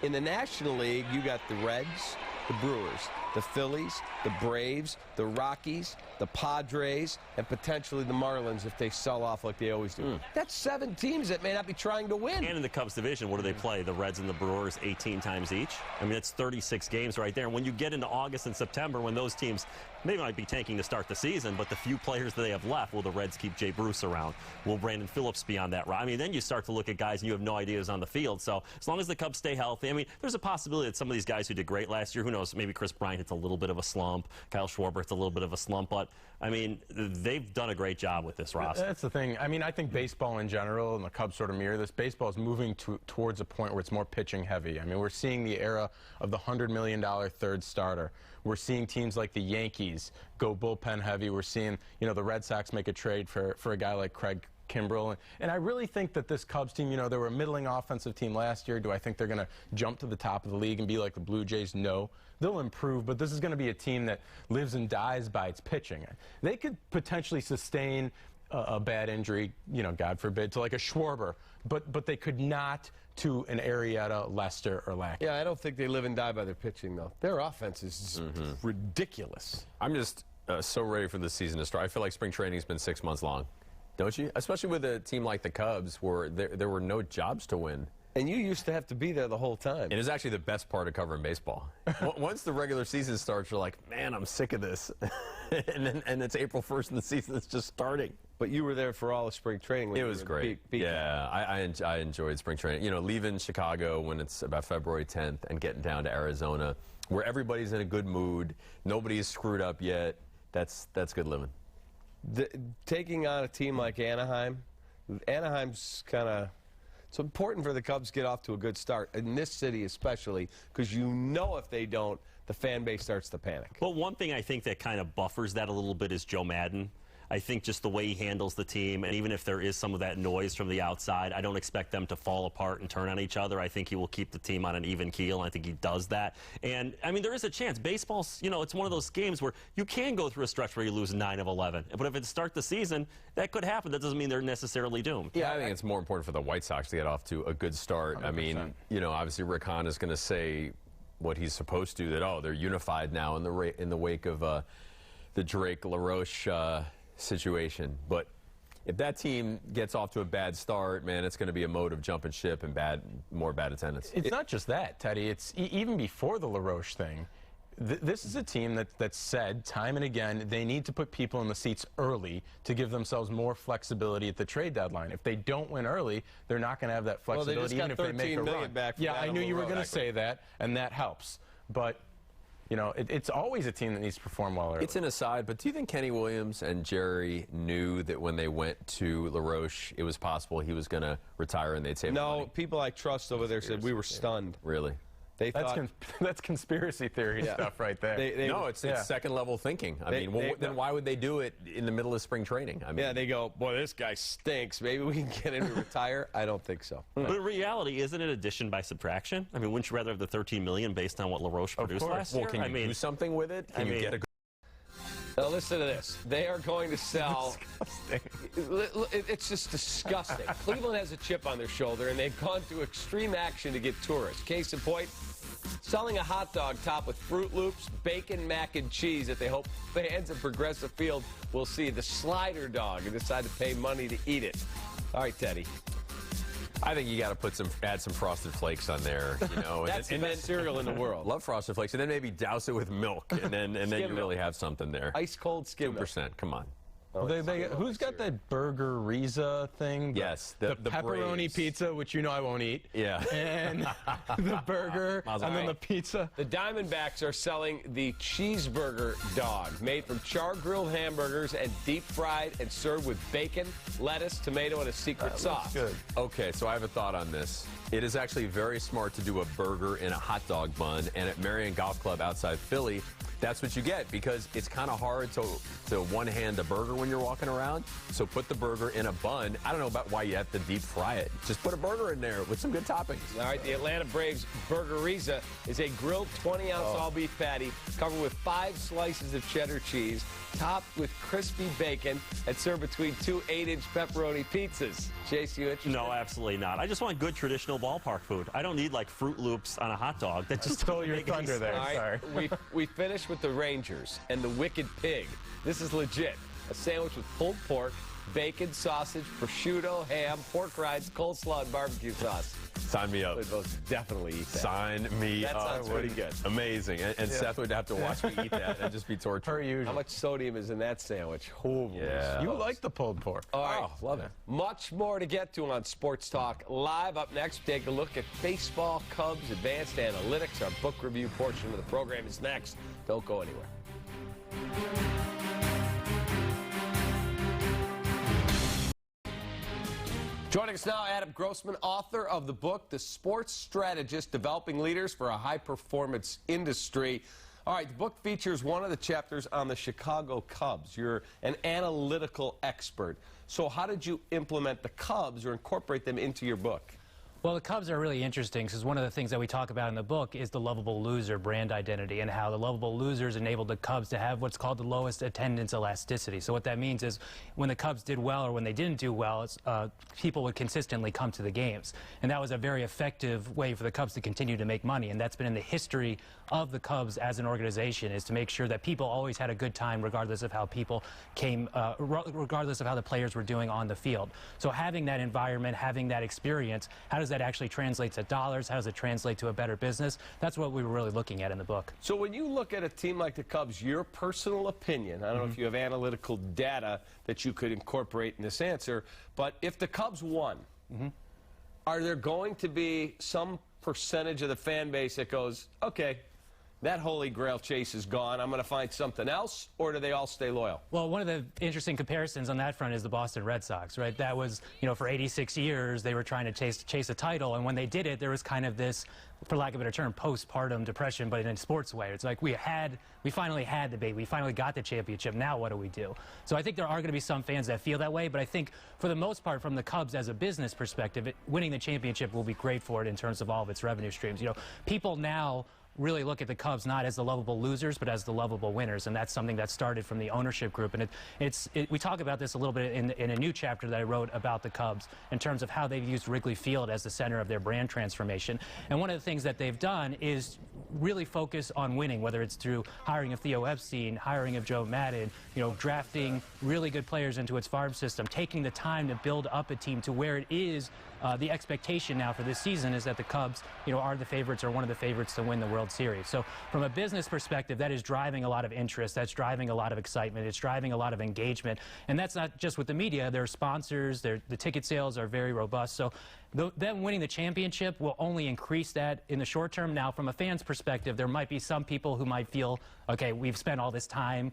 In the National League, you got the Reds, the Brewers, the Phillies, the Braves, the Rockies, the Padres, and potentially the Marlins if they sell off like they always do. That's 7 teams that may not be trying to win. And in the Cubs division, what do they play? The Reds and the Brewers 18 times each? I mean, it's 36 games right there. And when you get into August and September, when those teams, they might be tanking to start the season, but the few players that they have left, will the Reds keep Jay Bruce around? Will Brandon Phillips be on that route? I mean, then you start to look at guys and you have no idea who's on the field. So as long as the Cubs stay healthy, I mean, there's a possibility that some of these guys who did great last year, who knows, maybe Chris Bryant hits a little bit of a slump, Kyle Schwarber hits a little bit of a slump, but I mean, they've done a great job with this roster. That's the thing. I mean, I think baseball in general, and the Cubs sort of mirror this, baseball is moving towards a point where it's more pitching heavy. I mean, we're seeing the era of the $100 million third starter. We're seeing teams like the Yankees go bullpen heavy. We're seeing, you know, the Red Sox make a trade for a guy like Craig Kimbrell. And I really think that this Cubs team, you know, they were a middling offensive team last year. Do I think they're going to jump to the top of the league and be like the Blue Jays? No. They'll improve, but this is going to be a team that lives and dies by its pitching. They could potentially sustain a bad injury, you know, God forbid, to like a Schwarber, but they could not to an Arrieta, Lester, or Lackey. Yeah, I don't think they live and die by their pitching, though. Their offense is ridiculous. I'm just so ready for the season to start. I feel like spring training has been 6 months long, don't you? Especially with a team like the Cubs, where there were no jobs to win. And you used to have to be there the whole time. It is actually the best part of covering baseball. Once the regular season starts, you're like, man, I'm sick of this. and it's April 1st and the season is just starting. But you were there for all of spring training. It was great. Yeah, I enjoyed spring training. You know, leaving Chicago when it's about February 10th and getting down to Arizona, where everybody's in a good mood, nobody is screwed up yet. That's good living. Taking on a team like Anaheim, Anaheim's kind of... It's important for the Cubs to get off to a good start, in this city especially, because you know if they don't, the fan base starts to panic. Well, one thing I think that kind of buffers that a little bit is Joe Madden. I think just the way he handles the team, and even if there is some of that noise from the outside, I don't expect them to fall apart and turn on each other. I think he will keep the team on an even keel, and I think he does that. And, I mean, there is a chance. Baseball's, you know, it's one of those games where you can go through a stretch where you lose 9 of 11. But if it starts the season, that could happen. That doesn't mean they're necessarily doomed. Yeah, I think it's more important for the White Sox to get off to a good start. 100%. I mean, you know, obviously Rick Hahn is going to say what he's supposed to, that, oh, they're unified now in the wake of the Drake LaRoche situation. But if that team gets off to a bad start, man, it's going to be a mode of jumping ship and more bad attendance. It's not just that, Teddy. It's even before the LaRoche thing. This is a team that said time and again they need to put people in the seats early to give themselves more flexibility at the trade deadline. If they don't win early, they're not going to have that flexibility, even if they make a run. Yeah, I knew you were going to say that, and that helps. But you know, it's always a team that needs to perform well early. It's an aside, but do you think Kenny Williams and Jerry knew that when they went to LaRoche, it was possible he was going to retire and they'd save money? No, people I trust over there said we were stunned. Really? They thought that's conspiracy theory stuff right there. No, it's second-level thinking. I mean, then why would they do it in the middle of spring training? I mean, yeah, they go, boy, this guy stinks. Maybe we can get him to retire. I don't think so. But in reality, isn't it addition by subtraction? I mean, wouldn't you rather have the $13 million based on what LaRoche produced last year? Well, can you do something with it? Can you get a good... Now listen to this. They are going to sell... It's just disgusting. Cleveland has a chip on their shoulder, and they've gone to extreme action to get tourists. Case in point, selling a hot dog topped with Fruit Loops, bacon, mac, and cheese that they hope fans at Progressive Field will see. The slider dog and decide to pay money to eat it. All right, Teddy. I think you got to add some Frosted Flakes on there. You know, that's the best cereal in the world. Love Frosted Flakes, and then maybe douse it with milk, and then you really have something there. Ice cold skim milk. 2%. Come on. Oh, who's got that Burger-Riza thing? Yes, the pepperoni Braves. pizza, which you know I won't eat. Yeah. And the burger, and then the pizza. The Diamondbacks are selling the cheeseburger dog, made from char-grilled hamburgers and deep-fried and served with bacon, lettuce, tomato, and a secret sauce. Good. Okay, so I have a thought on this. It is actually very smart to do a burger in a hot dog bun, and at Marion Golf Club outside Philly, that's what you get, because it's kind of hard to one-hand a burger when you're walking around. So put the burger in a bun. I don't know about why you have to deep fry it. Just put a burger in there with some good toppings. All right, the Atlanta Braves Burger-Riza is a grilled 20-ounce all-beef patty covered with 5 slices of cheddar cheese, topped with crispy bacon, and served between 2 8-inch pepperoni pizzas. Chase, you interested? No, absolutely not. I just want good traditional ballpark food. I don't need like Fruit Loops on a hot dog. That just stole your thunder there. All right, we finished with the Rangers and the Wicked Pig. This is legit. A sandwich with pulled pork, bacon, sausage, prosciutto, ham, pork rinds, coleslaw, and barbecue sauce. Sign me up. We'd most definitely eat that. Sign me up. That sounds pretty good. Amazing. And Seth would have to watch me eat that and just be tortured. Per usual. How much sodium is in that sandwich? Oh, yeah. You like the pulled pork. All right. Oh, love it. Much more to get to on Sports Talk Live. Up next, take a look at baseball, Cubs, advanced analytics. Our book review portion of the program is next. Don't go anywhere. Joining us now, Adam Grossman, author of the book, The Sports Strategist, Developing Leaders for a High-Performance Industry. All right, the book features one of the chapters on the Chicago Cubs. You're an analytical expert. So how did you implement the Cubs or incorporate them into your book? Well, the Cubs are really interesting because one of the things that we talk about in the book is the lovable loser brand identity and how the lovable losers enabled the Cubs to have what's called the lowest attendance elasticity. So what that means is when the Cubs did well or when they didn't do well, people would consistently come to the games. And that was a very effective way for the Cubs to continue to make money. And that's been in the history of the Cubs as an organization, is to make sure that people always had a good time regardless of how people came, regardless of how the players were doing on the field. So having that environment, having that experience, how does that actually translate to dollars? How does it translate to a better business? That's what we were really looking at in the book. So when you look at a team like the Cubs, your personal opinion, I don't know if you have analytical data that you could incorporate in this answer, but if the Cubs won, are there going to be some percentage of the fan base that goes, okay, that holy grail chase is gone, I'm going to find something else, or do they all stay loyal? Well, one of the interesting comparisons on that front is the Boston Red Sox, right? That was, you know, for 86 years, they were trying to chase a title, and when they did it, there was kind of this, for lack of a better term, postpartum depression, but in a sports way. It's like we finally had the baby, we finally got the championship, now what do we do? So I think there are going to be some fans that feel that way, but I think for the most part, from the Cubs as a business perspective, winning the championship will be great for it in terms of all of its revenue streams. You know, people now really look at the Cubs not as the lovable losers, but as the lovable winners, and that's something that started from the ownership group. And we talk about this a little bit in a new chapter that I wrote about the Cubs in terms of how they've used Wrigley Field as the center of their brand transformation. And one of the things that they've done is really focus on winning, whether it's through hiring of Theo Epstein, hiring of Joe Madden, you know, drafting really good players into its farm system, taking the time to build up a team to where it is. The expectation now for this season is that the Cubs, you know, are the favorites or one of the favorites to win the World Series. So from a business perspective, that is driving a lot of interest. That's driving a lot of excitement. It's driving a lot of engagement. And that's not just with the media. There are sponsors. The ticket sales are very robust. So them winning the championship will only increase that in the short term. Now, from a fan's perspective, there might be some people who might feel, okay, we've spent all this time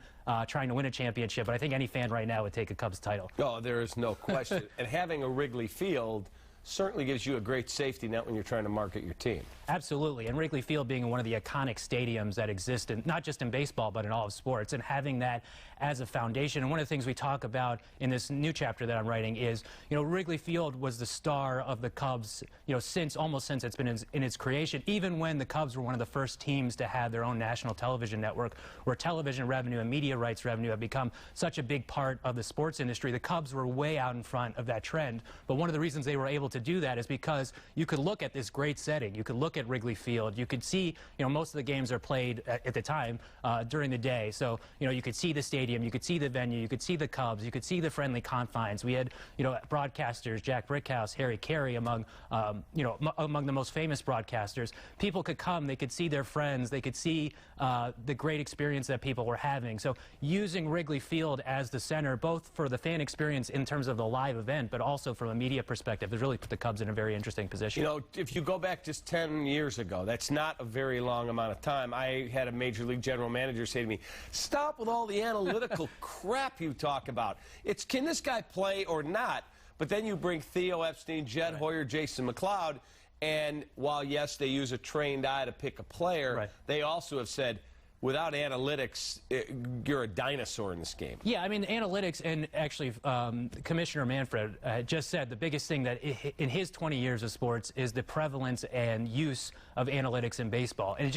trying to win a championship, but I think any fan right now would take a Cubs title. Oh, there is no question. And having a Wrigley Field certainly gives you a great safety net when you're trying to market your team. Absolutely, and Wrigley Field being one of the iconic stadiums that exist, not just in baseball, but in all of sports, and having that as a foundation. And one of the things we talk about in this new chapter that I'm writing is, you know, Wrigley Field was the star of the Cubs, you know, almost since it's been in its creation, even when the Cubs were one of the first teams to have their own national television network, where television revenue and media rights revenue have become such a big part of the sports industry. The Cubs were way out in front of that trend, but one of the reasons they were able to to do that is because you could look at this great setting. You could look at Wrigley Field. You could see, most of the games are played at the time during the day. So, you could see the stadium, you could see the venue, you could see the Cubs, you could see the friendly confines. We had, broadcasters, Jack Brickhouse, Harry Carey, among the most famous broadcasters. People could come, they could see their friends, they could see the great experience that people were having. So using Wrigley Field as the center, both for the fan experience in terms of the live event, but also from a media perspective, has really put the Cubs in a very interesting position. If you go back just 10 years ago, that's not a very long amount of time. I had a Major League general manager say to me, stop with all the analytical crap you talk about. It's can this guy play or not? But then you bring Theo Epstein, Jed Hoyer, Jason McLeod, and while, yes, they use a trained eye to pick a player, they also have said, without analytics, you're a dinosaur in this game. Yeah, I mean, analytics, and actually Commissioner Manfred just said the biggest thing that in his 20 years of sports is the prevalence and use of analytics in baseball. And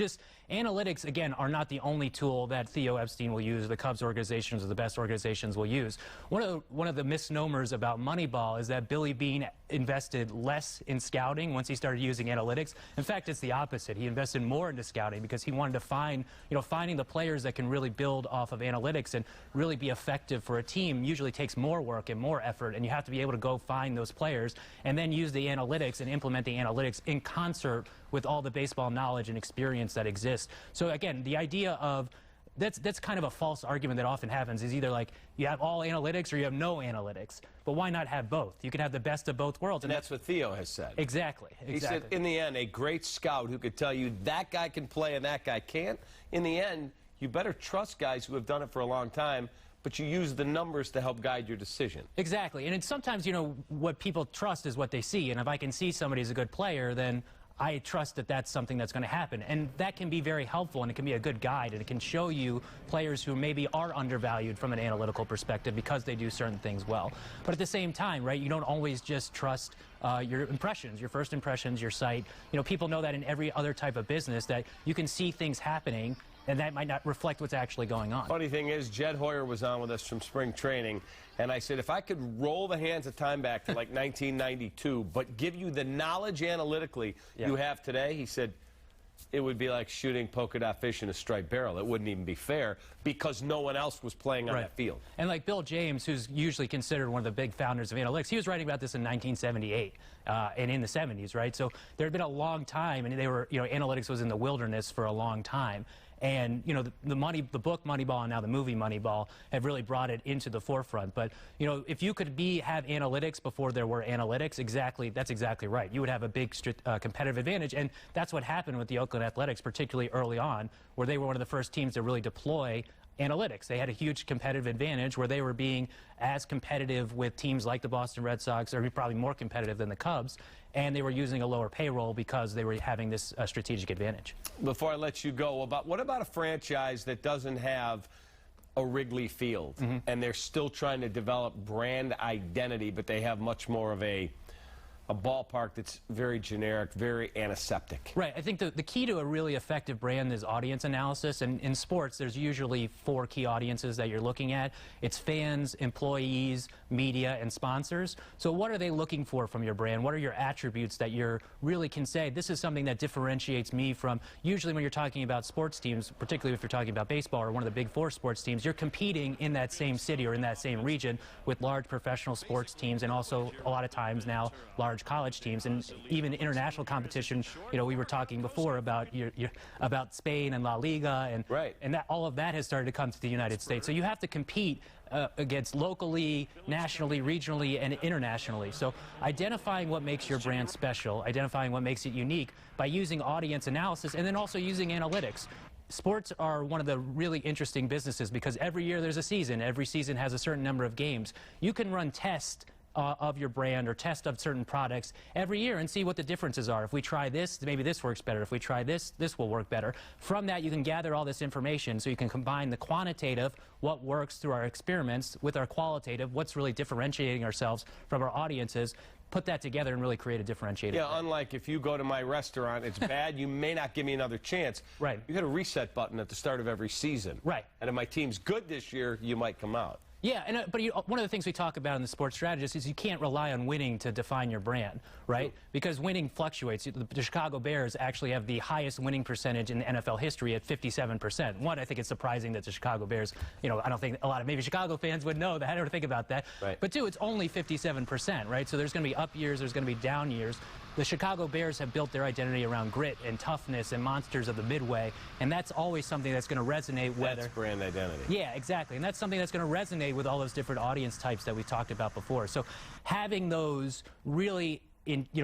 analytics, again, are not the only tool that Theo Epstein will use, the Cubs organizations or the best organizations will use. One of the misnomers about Moneyball is that Billy Beane invested less in scouting once he started using analytics. In fact, it's the opposite. He invested more into scouting because he wanted to find, finding the players that can really build off of analytics and really be effective for a team usually takes more work and more effort, and you have to be able to go find those players and then use the analytics and implement the analytics in concert with all the baseball knowledge and experience that exists. So again, the idea of that's kind of a false argument that often happens is either like you have all analytics or you have no analytics. But why not have both? You can have the best of both worlds. And that's what Theo has said. Exactly. He said, in the end, a great scout who could tell you that guy can play and that guy can't. In the end, you better trust guys who have done it for a long time, but you use the numbers to help guide your decision. Exactly. And sometimes, what people trust is what they see. And if I can see somebody's a good player, then I trust that that's something that's going to happen. And that can be very helpful, and it can be a good guide, and it can show you players who maybe are undervalued from an analytical perspective because they do certain things well. But at the same time, right, you don't always just trust your impressions, your first impressions, your sight. People know that in every other type of business that you can see things happening and that might not reflect what's actually going on. Funny thing is, Jed Hoyer was on with us from spring training, and I said, if I could roll the hands of time back to like 1992, but give you the knowledge analytically you have today, he said, it would be like shooting polka dot fish in a striped barrel. It wouldn't even be fair because no one else was playing on that field. And like Bill James, who's usually considered one of the big founders of analytics, he was writing about this in 1978 and in the 70s, right? So there had been a long time, and they were, analytics was in the wilderness for a long time. And, the book Moneyball and now the movie Moneyball have really brought it into the forefront. But, if you could have analytics before there were analytics, that's exactly right. You would have a big competitive advantage. And that's what happened with the Oakland Athletics, particularly early on, where they were one of the first teams to really deploy analytics. They had a huge competitive advantage where they were being as competitive with teams like the Boston Red Sox, or probably more competitive than the Cubs, and they were using a lower payroll because they were having this strategic advantage. Before I let you go, what about a franchise that doesn't have a Wrigley Field, and they're still trying to develop brand identity, but they have much more of a ballpark that's very generic, very antiseptic? Right. I think the key to a really effective brand is audience analysis. And in sports, there's usually 4 key audiences that you're looking at. It's fans, employees, media, and sponsors. So what are they looking for from your brand? What are your attributes that you really can say, this is something that differentiates me from, usually when you're talking about sports teams, particularly if you're talking about baseball or one of the big 4 sports teams, you're competing in that same city or in that same region with large professional sports teams and also a lot of times now large college teams and even international competition. We were talking before about about Spain and La Liga, and that all of that has started to come to the United States. So you have to compete against locally, nationally, regionally, and internationally. So identifying what makes your brand special, identifying what makes it unique by using audience analysis and then also using analytics. Sports are one of the really interesting businesses because every year there's a season. Every season has a certain number of games. You can run tests of your brand or test of certain products every year and see what the differences are. If we try this, maybe this works better. If we try this, this will work better. From that, you can gather all this information so you can combine the quantitative, what works through our experiments, with our qualitative, what's really differentiating ourselves from our audiences, put that together and really create a differentiator. Yeah, unlike if you go to my restaurant, it's bad, you may not give me another chance. Right. You hit a reset button at the start of every season. Right. And if my team's good this year, you might come out. Yeah, and but one of the things we talk about in the sports strategist is you can't rely on winning to define your brand, right? Because winning fluctuates. The Chicago Bears actually have the highest winning percentage in NFL history at 57%. One, I think it's surprising that the Chicago Bears, I don't think a lot of maybe Chicago fans would know that. I never think about that. Right. But two, it's only 57%, right? So there's going to be up years, there's going to be down years. The Chicago Bears have built their identity around grit and toughness and monsters of the midway, and that's always something that's going to resonate with... That's brand identity. Yeah, exactly, and that's something that's going to resonate with all those different audience types that we talked about before. So having those really...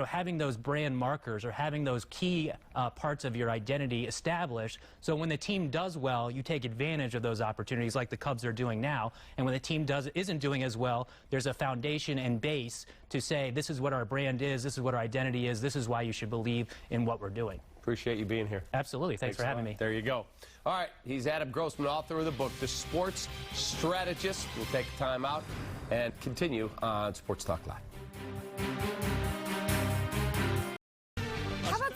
having those brand markers or having those key parts of your identity established, so when the team does well, you take advantage of those opportunities like the Cubs are doing now, and when the team isn't doing as well, there's a foundation and base to say this is what our brand is, this is what our identity is, this is why you should believe in what we're doing. Appreciate you being here. Absolutely. Thanks for having me. There you go. All right, he's Adam Grossman, author of the book, The Sports Strategist. We'll take a time out and continue on Sports Talk Live.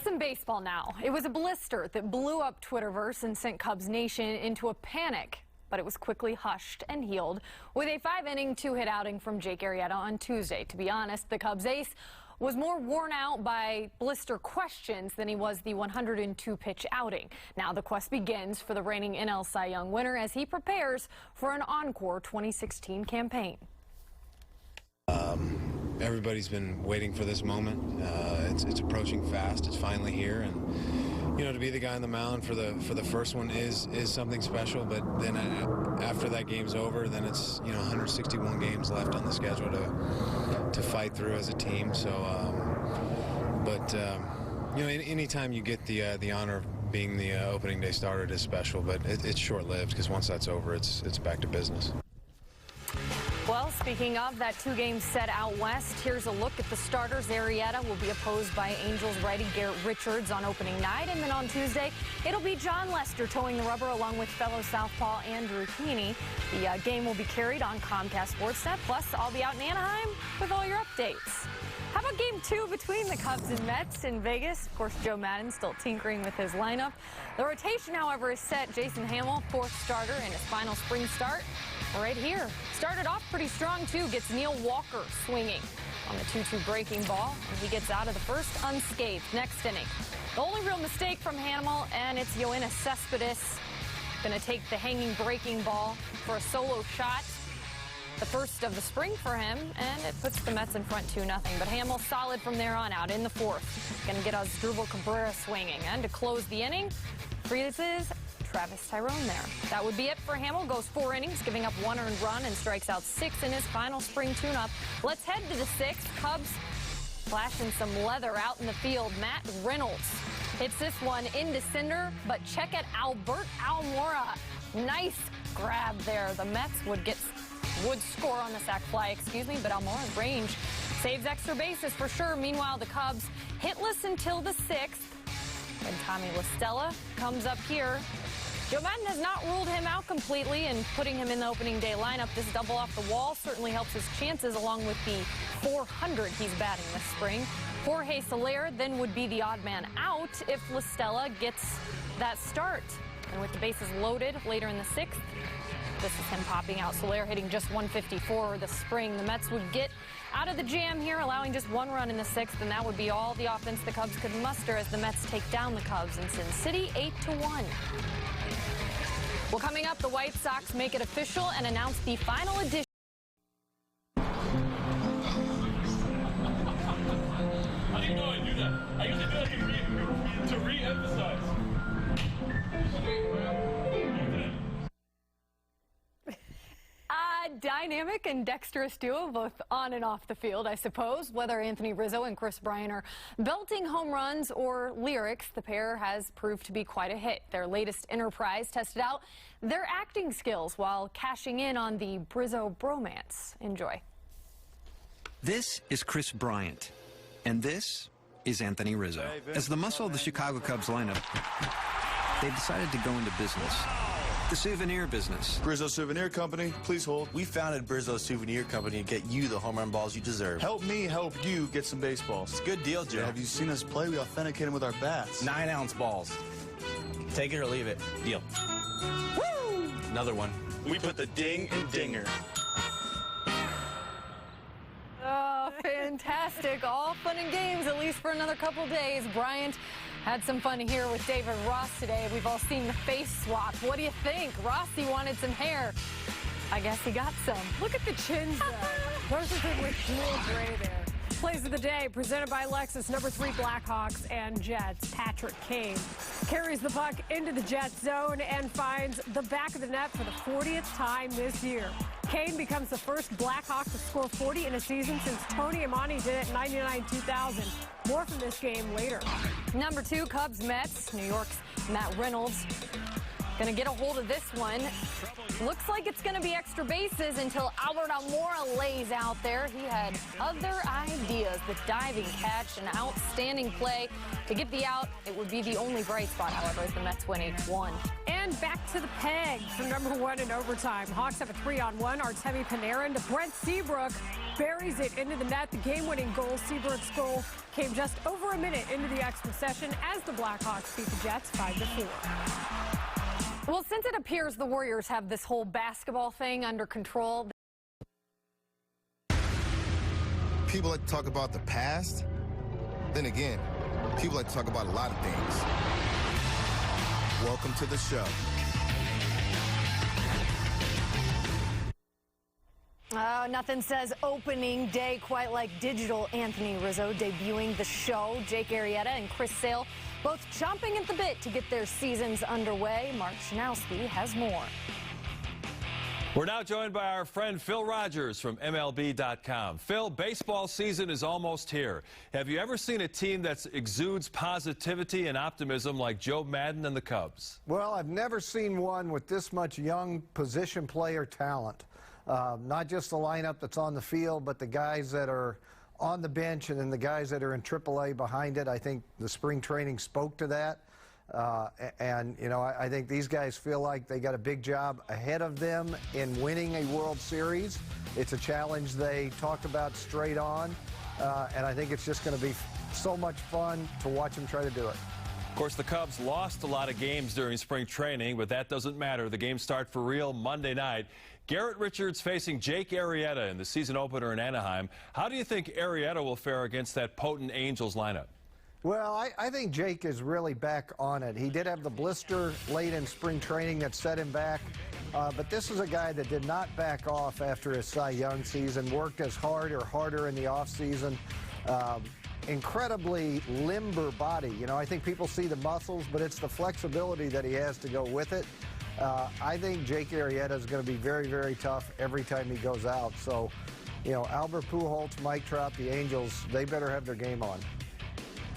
Some baseball now. It was a blister that blew up Twitterverse and sent Cubs Nation into a panic, but it was quickly hushed and healed with a 5-inning, 2-hit outing from Jake Arrieta on Tuesday. To be honest, the Cubs ace was more worn out by blister questions than he was the 102-pitch outing. Now the quest begins for the reigning NL Cy Young winner as he prepares for an encore 2016 campaign. Everybody's been waiting for this moment. It's approaching fast. It's finally here, and to be the guy on the mound for the first one is something special. But then after that game's over, then it's 161 games left on the schedule to fight through as a team. So, anytime you get the honor of being the opening day starter, it is special. But it's short-lived because once that's over, it's back to business. Well, speaking of that 2-game set out west, here's a look at the starters. Arrieta will be opposed by Angels righty Garrett Richards on opening night, and then on Tuesday, it'll be John Lester towing the rubber along with fellow southpaw Andrew Heaney. The game will be carried on Comcast Sportsnet, plus I'll be out in Anaheim with all your updates. How about game 2 between the Cubs and Mets in Vegas? Of course, Joe Madden still tinkering with his lineup. The rotation, however, is set. Jason Hamill, 4th starter in his final spring start. Right here. Started off pretty strong, too. Gets Neil Walker swinging on the 2-2 breaking ball, and he gets out of the first unscathed. Next inning. The only real mistake from Hamill, and it's Yoenis Cespedes going to take the hanging breaking ball for a solo shot. The first of the spring for him, and it puts the Mets in front 2-0. But Hamill solid from there on out in the 4th. Going to get Asdrubal Cabrera swinging. And to close the inning, freezes Travis Tyrone there. That would be it for Hamill. Goes 4 innings, giving up 1 earned run and strikes out 6 in his final spring tune-up. Let's head to the 6th. Cubs flashing some leather out in the field. Matt Reynolds hits this one into cinder, but check it, Albert Almora. Nice grab there. The Mets would score on the sac fly, but Almora's range saves extra bases for sure. Meanwhile, the Cubs hitless until the 6th. And Tommy La Stella comes up here. Joe Madden has not ruled him out completely, and putting him in the opening day lineup, this double off the wall certainly helps his chances, along with the 400 he's batting this spring. Jorge Soler then would be the odd man out if La Stella gets that start. And with the bases loaded later in the 6th, this is him popping out. Soler hitting just 154 this spring. The Mets would get out of the jam here, allowing just 1 run in the 6th, and that would be all the offense the Cubs could muster as the Mets take down the Cubs in Sin City 8-1. Well, coming up, the White Sox make it official and announce the final edition. I didn't know I'd do that. I usually do that to re-emphasize. Dynamic and dexterous duo, both on and off the field, I suppose. Whether Anthony Rizzo and Chris Bryant are belting home runs or lyrics, the pair has proved to be quite a hit. Their latest enterprise tested out their acting skills while cashing in on the Brizzo bromance. Enjoy. This is Chris Bryant, and this is Anthony Rizzo. As the muscle of the Chicago Cubs lineup, they've decided to go into business. The souvenir business. Brizzo Souvenir Company, please hold. We founded Brizzo Souvenir Company to get you the home run balls you deserve. Help me help you get some baseballs. It's a good deal, Joe. Have you seen us play? We authenticate them with our bats. 9-ounce balls. Take it or leave it. Deal. Woo! Another one. We put the ding in dinger. fantastic. All fun and games, at least for another couple days. Bryant had some fun here with David Ross today. We've all seen the face swap. What do you think? Rossi wanted some hair. I guess he got some. Look at the chins, though. Versus it with dual gray there. Plays of the day presented by Lexus. Number 3 Blackhawks and Jets. Patrick Kane carries the puck into the Jets zone and finds the back of the net for the 40th time this year. Kane becomes the first Blackhawk to score 40 in a season since Tony Amani did it in 99-2000. More from this game later. Number 2 Cubs Mets. New York's Matt Reynolds gonna get a hold of this one. Looks like it's going to be extra bases until Albert Almora lays out there. He had other ideas. The diving catch, an outstanding play to get the out. It would be the only bright spot, however, as the Mets win 8-1. And back to the peg for number 1 in overtime. Hawks have a 3-on-1. Artemi Panarin to Brent Seabrook. Buries it into the net. The game-winning goal. Seabrook's goal came just over a minute into the extra session as the Blackhawks beat the Jets 5-4. Well, since it appears the Warriors have this whole basketball thing under control. People like to talk about the past. Then again, people like to talk about a lot of things. Welcome to the show. Oh, nothing says opening day quite like digital Anthony Rizzo debuting the show. Jake Arrieta and Chris Sale both chomping at the bit to get their seasons underway. Mark Schanowski has more. We're now joined by our friend Phil Rogers from MLB.com. Phil, baseball season is almost here. Have you ever seen a team that exudes positivity and optimism like Joe Madden and the Cubs? Well, I've never seen one with this much young position player talent. Not just the lineup that's on the field, but the guys that are on the bench and then the guys that are in AAA behind it. I think the spring training spoke to that. And, you know, I think these guys feel like they got a big job ahead of them in winning a World Series. It's a challenge they talked about straight on. And I think it's just going to be so much fun to watch them try to do it. Of course, the Cubs lost a lot of games during spring training, but that doesn't matter. The games start for real Monday night. Garrett Richards facing Jake Arrieta in the season opener in Anaheim. How do you think Arrieta will fare against that potent Angels lineup? Well, I think Jake is really back on it. He did have the blister late in spring training that set him back. But this is a guy that did not back off after his Cy Young season, worked as hard or harder in the offseason. Incredibly limber body. You know, I think people see the muscles, but it's the flexibility that he has to go with it. I think Jake Arrieta is going to be very, very tough every time he goes out. So, you know, Albert Pujols, Mike Trout, the Angels, they better have their game on.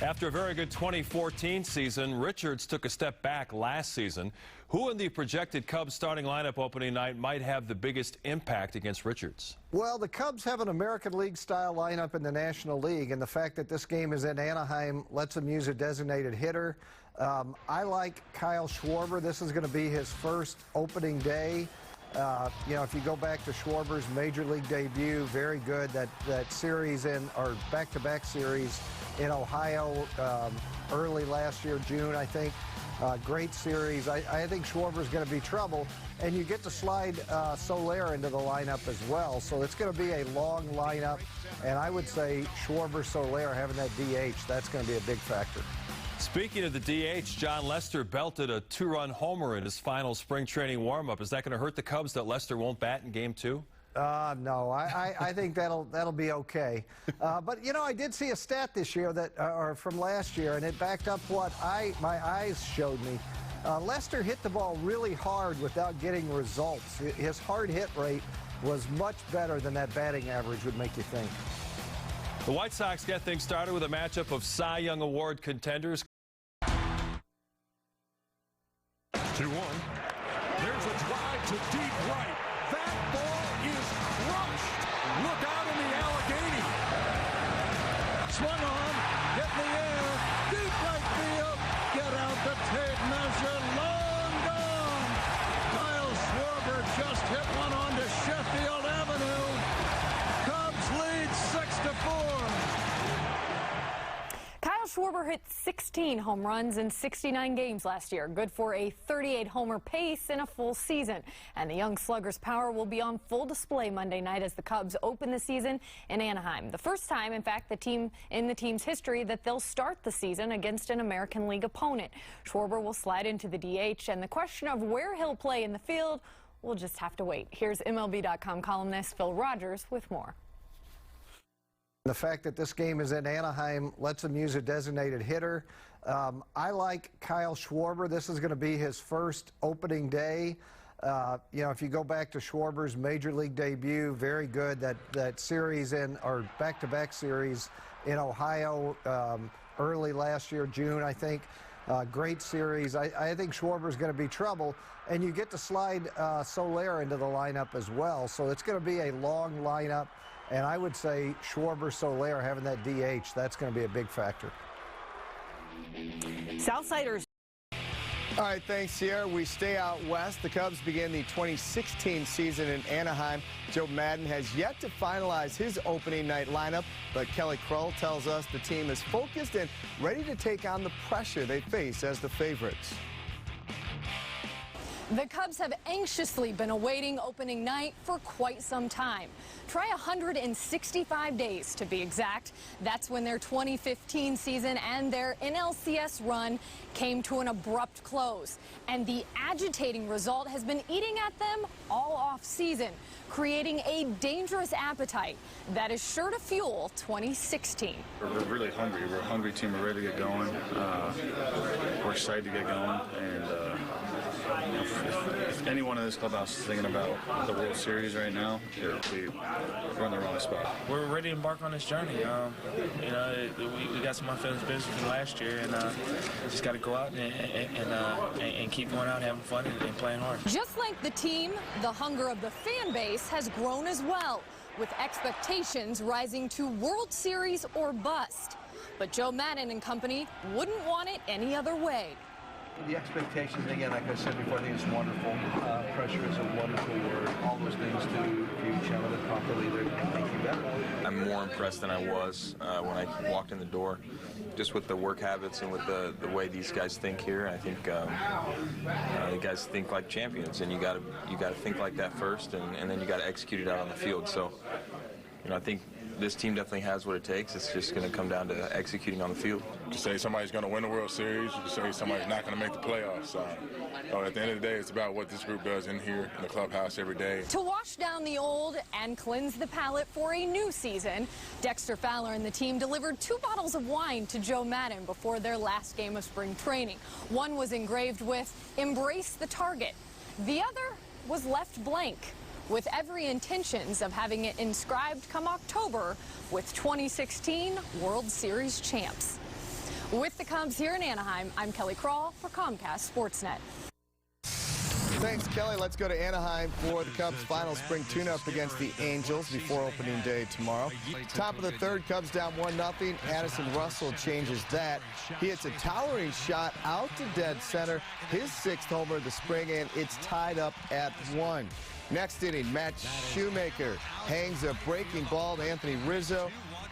After a very good 2014 season, Richards took a step back last season. Who in the projected Cubs starting lineup opening night might have the biggest impact against Richards? Well, the Cubs have an American League-style lineup in the National League, and the fact that this game is in Anaheim lets them use a designated hitter. I like Kyle Schwarber. This is going to be his first opening day. You know, if you go back to Schwarber's Major League debut, very good. That series or back-to-back series in Ohio early last year, June, I think. Great series. I think Schwarber's going to be trouble. And you get to slide Soler into the lineup as well. So it's going to be a long lineup. And I would say Schwarber-Soler having that DH, that's going to be a big factor. Speaking of the DH, John Lester belted a 2-run homer in his final spring training warm-up. Is that going to hurt the Cubs that Lester won't bat in Game 2? No, I think that'll be okay. But you know, I did see a stat this year or from last year, and it backed up what my eyes showed me. Lester hit the ball really hard without getting results. His hard hit rate was much better than that batting average would make you think. The White Sox get things started with a matchup of Cy Young Award contenders. 2-1. There's a drive to deep right. That ball is crushed. Look out in the Allegheny. Swung on, hit in the air, deep right field. Get out the tape measure, long gone. Kyle Schwarber just hit one onto Sheffield Avenue. Cubs lead 6-4. Kyle Schwarber hit 16 home runs in 69 games last year, good for a 38-homer pace in a full season. And the young slugger's power will be on full display Monday night as the Cubs open the season in Anaheim. The first time, in fact, the team's history that they'll start the season against an American League opponent. Schwarber will slide into the DH, and the question of where he'll play in the field, we'll just have to wait. Here's MLB.com columnist Phil Rogers with more. The fact that this game is in Anaheim lets him use a designated hitter. I like Kyle Schwarber. This is going to be his first opening day. You know, if you go back to Schwarber's major league debut, very good. That series or back-to-back series in Ohio early last year, June, I think. Great series. I think Schwarber's going to be trouble. And you get to slide Soler into the lineup as well. So it's going to be a long lineup. And I would say Schwarber, Soler having that DH, that's going to be a big factor. Southsiders. All right, thanks, Sierra. We stay out west. The Cubs begin the 2016 season in Anaheim. Joe Maddon has yet to finalize his opening night lineup, but Kelly Krull tells us the team is focused and ready to take on the pressure they face as the favorites. The Cubs have anxiously been awaiting opening night for quite some time. Try 165 days to be exact. That's when their 2015 season and their NLCS run came to an abrupt close. And the agitating result has been eating at them all off season, creating a dangerous appetite that is sure to fuel 2016. We're really hungry. We're a hungry team. We're ready to get going. We're excited to get going. And if anyone in this clubhouse is thinking about the World Series right now, we're in the wrong spot. We're ready to embark on this journey. You know, we got some unfinished business from last year, and just got to go out and keep going out, having fun, and playing hard. Just like the team, the hunger of the fan base has grown as well, with expectations rising to World Series or bust. But Joe Maddon and company wouldn't want it any other way. The expectations, again, like I said before, I think it's wonderful. Pressure is a wonderful word. All those things do, if you channel it properly, they're going to make you better. I'm more impressed than I was when I walked in the door, just with the work habits and with the way these guys think here. I think you guys think like champions, and you got to think like that first, and then you got to execute it out on the field. So, you know, I think this team definitely has what it takes. It's just going to come down to executing on the field. To say somebody's going to win the World Series, to say somebody's not going to make the playoffs. At the end of the day, it's about what this group does in here in the clubhouse every day. To wash down the old and cleanse the palate for a new season, Dexter Fowler and the team delivered 2 bottles of wine to Joe Maddon before their last game of spring training. One was engraved with "Embrace the Target." The other was left blank, with every intentions of having it inscribed come October with 2016 World Series champs. With the Cubs here in Anaheim, I'm Kelly Krull for Comcast Sportsnet. Thanks, Kelly. Let's go to Anaheim for the Cubs' final spring tune-up against the Angels before opening day tomorrow. Top of the third, Cubs down 1-0. Addison Russell changes that. He hits a towering shot out to dead center, his 6th homer of the spring, and it's tied up at 1. Next inning, Matt Shoemaker hangs a breaking ball to Anthony Rizzo.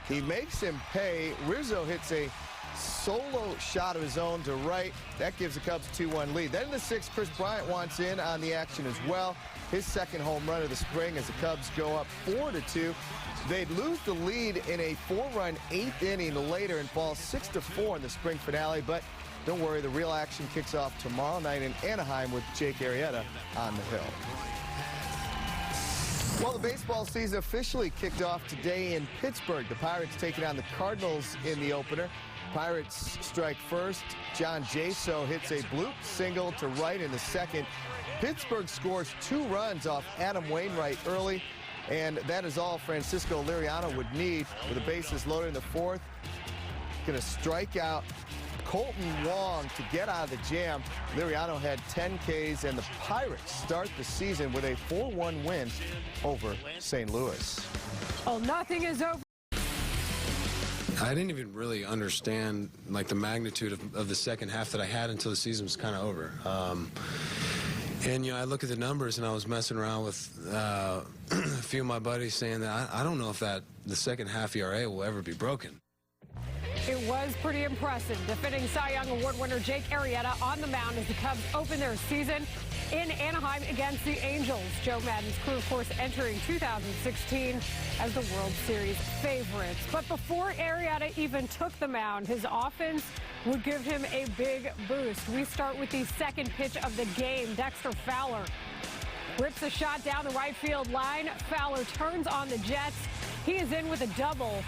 He makes him pay. Rizzo hits a solo shot of his own to right. That gives the Cubs a 2-1 lead. Then in the 6th, Chris Bryant wants in on the action as well. His 2nd home run of the spring as the Cubs go up 4-2. They'd lose the lead in a 4-run 8th inning later and fall 6-4 in the spring finale. But don't worry, the real action kicks off tomorrow night in Anaheim with Jake Arrieta on the hill. Well, the baseball season officially kicked off today in Pittsburgh. The Pirates taking on the Cardinals in the opener. Pirates strike first. John Jaso hits a bloop single to right in the 2nd. Pittsburgh scores 2 runs off Adam Wainwright early, and that is all Francisco Liriano would need with the bases loaded in the 4th. Going to strike out Colton Wong to get out of the jam. Liriano had 10 Ks, and the Pirates start the season with a 4-1 win over St. Louis. Oh, nothing is over. I didn't even really understand like the magnitude of the second half that I had until the season was kind of over. And, you know, I look at the numbers, and I was messing around with a few of my buddies saying that I don't know if the second half ERA will ever be broken. It was pretty impressive. Defending Cy Young Award winner Jake Arrieta on the mound as the Cubs open their season in Anaheim against the Angels. Joe Maddon's crew, of course, entering 2016 as the World Series favorites. But before Arrieta even took the mound, his offense would give him a big boost. We start with the second pitch of the game. Dexter Fowler rips a shot down the right field line. Fowler turns on the Jets. He is in with a double.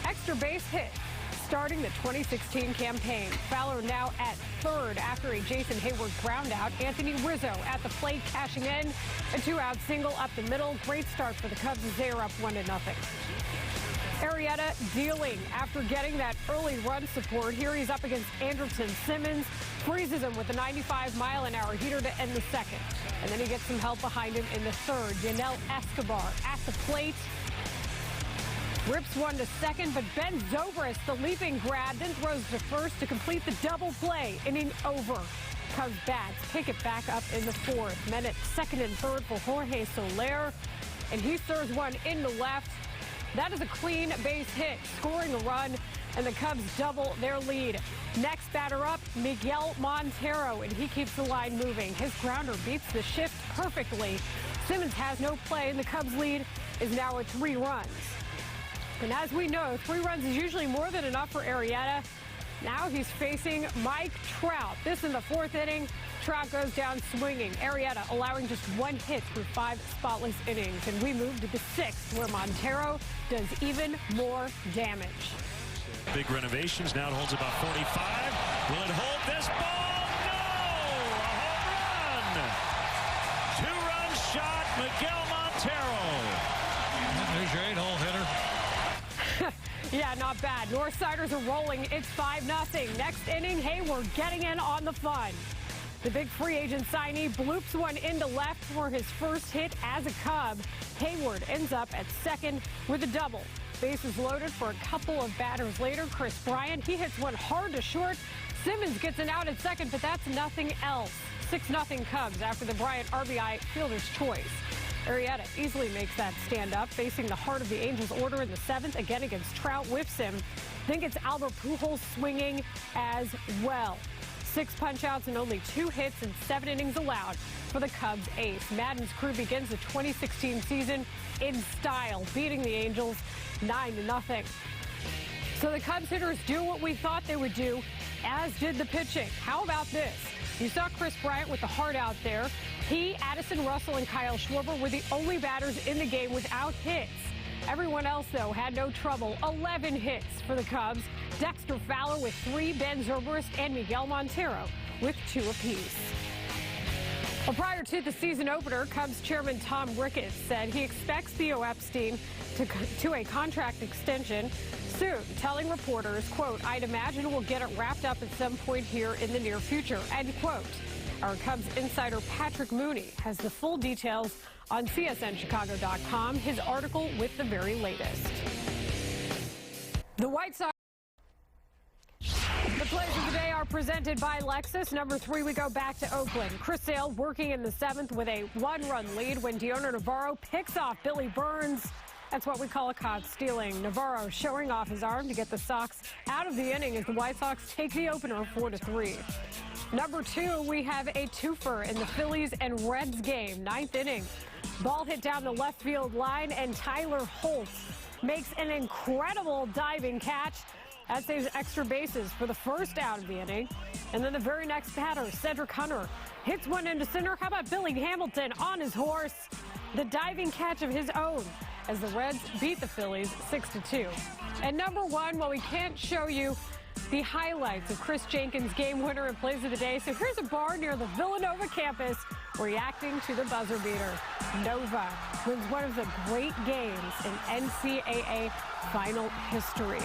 Extra base hit, starting the 2016 campaign. Fowler now at third after a Jason Hayward ground out. Anthony Rizzo at the plate cashing in. A two-out single up the middle. Great start for the Cubs as they are up 1-0. Arrieta dealing after getting that early run support. Here he's up against Andrelton Simmons. Freezes him with a 95-mile-an-hour heater to end the second. And then he gets some help behind him in the third. Yanel Escobar at the plate. Rips one to second, but Ben Zobrist, the leaping grab, then throws to first to complete the double play. Inning over. Cubs bats pick it back up in the fourth. Men at second and third for Jorge Soler. And he throws one in the left. That is a clean base hit, scoring a run, and the Cubs double their lead. Next batter up, Miguel Montero, and he keeps the line moving. His grounder beats the shift perfectly. Simmons has no play, and the Cubs lead is now at 3 runs. And as we know, 3 runs is usually more than enough for Arrieta. Now he's facing Mike Trout. This in the fourth inning. Trout goes down swinging. Arrieta allowing just 1 hit through 5 spotless innings. And we move to the 6th, where Montero does even more damage. Big renovations. Now it holds about 45. Will it hold this ball? No! A home run! 2-run shot, Miguel Montero. There's your 8-hole hitter. Yeah, not bad. Northsiders are rolling. It's 5-0. Next inning, Hayward getting in on the fun. The big free agent signee bloops one into left for his first hit as a Cub. Hayward ends up at second with a double. Bases loaded for a couple of batters later. Chris Bryant, he hits one hard to short. Simmons gets an out at second, but that's nothing else. 6-0 Cubs after the Bryant RBI fielder's choice. Arrieta easily makes that stand up, facing the heart of the Angels order in the 7th, again against Trout, whiffs him. Then gets Albert Pujols swinging as well. 6 punch-outs and only 2 hits and 7 innings allowed for the Cubs ace. Maddon's crew begins the 2016 season in style, beating the Angels 9-0. So the Cubs hitters do what we thought they would do, as did the pitching. How about this? You saw Chris Bryant with the heart out there. He, Addison Russell, and Kyle Schwarber were the only batters in the game without hits. Everyone else, though, had no trouble. 11 hits for the Cubs. Dexter Fowler with 3, Ben Zobrist and Miguel Montero with 2 apiece. Well, prior to the season opener, Cubs chairman Tom Ricketts said he expects Theo Epstein to a contract extension soon, telling reporters, quote, "I'd imagine we'll get it wrapped up at some point here in the near future," end quote. Our Cubs insider Patrick Mooney has the full details on CSNChicago.com, his article with the very latest. The White Sox. The plays of the day are presented by Lexus. Number 3, we go back to Oakland. Chris Sale working in the 7th with a 1-run lead when Dioner Navarro picks off Billy Burns. That's what we call a caught stealing. Navarro showing off his arm to get the Sox out of the inning as the White Sox take the opener 4-3. Number 2, we have a twofer in the Phillies and Reds game, 9th inning. Ball hit down the left field line, and Tyler Holt makes an incredible diving catch. That saves extra bases for the first out of the inning. And then the very next batter, Cedric Hunter, hits one into center. How about Billy Hamilton on his horse? The diving catch of his own as the Reds beat the Phillies 6-2. And number 1, well, we can't show you the highlights of Chris Jenkins' game winner and plays of the day. So here's a bar near the Villanova campus reacting to the buzzer beater. Nova wins one of the great games in NCAA final history.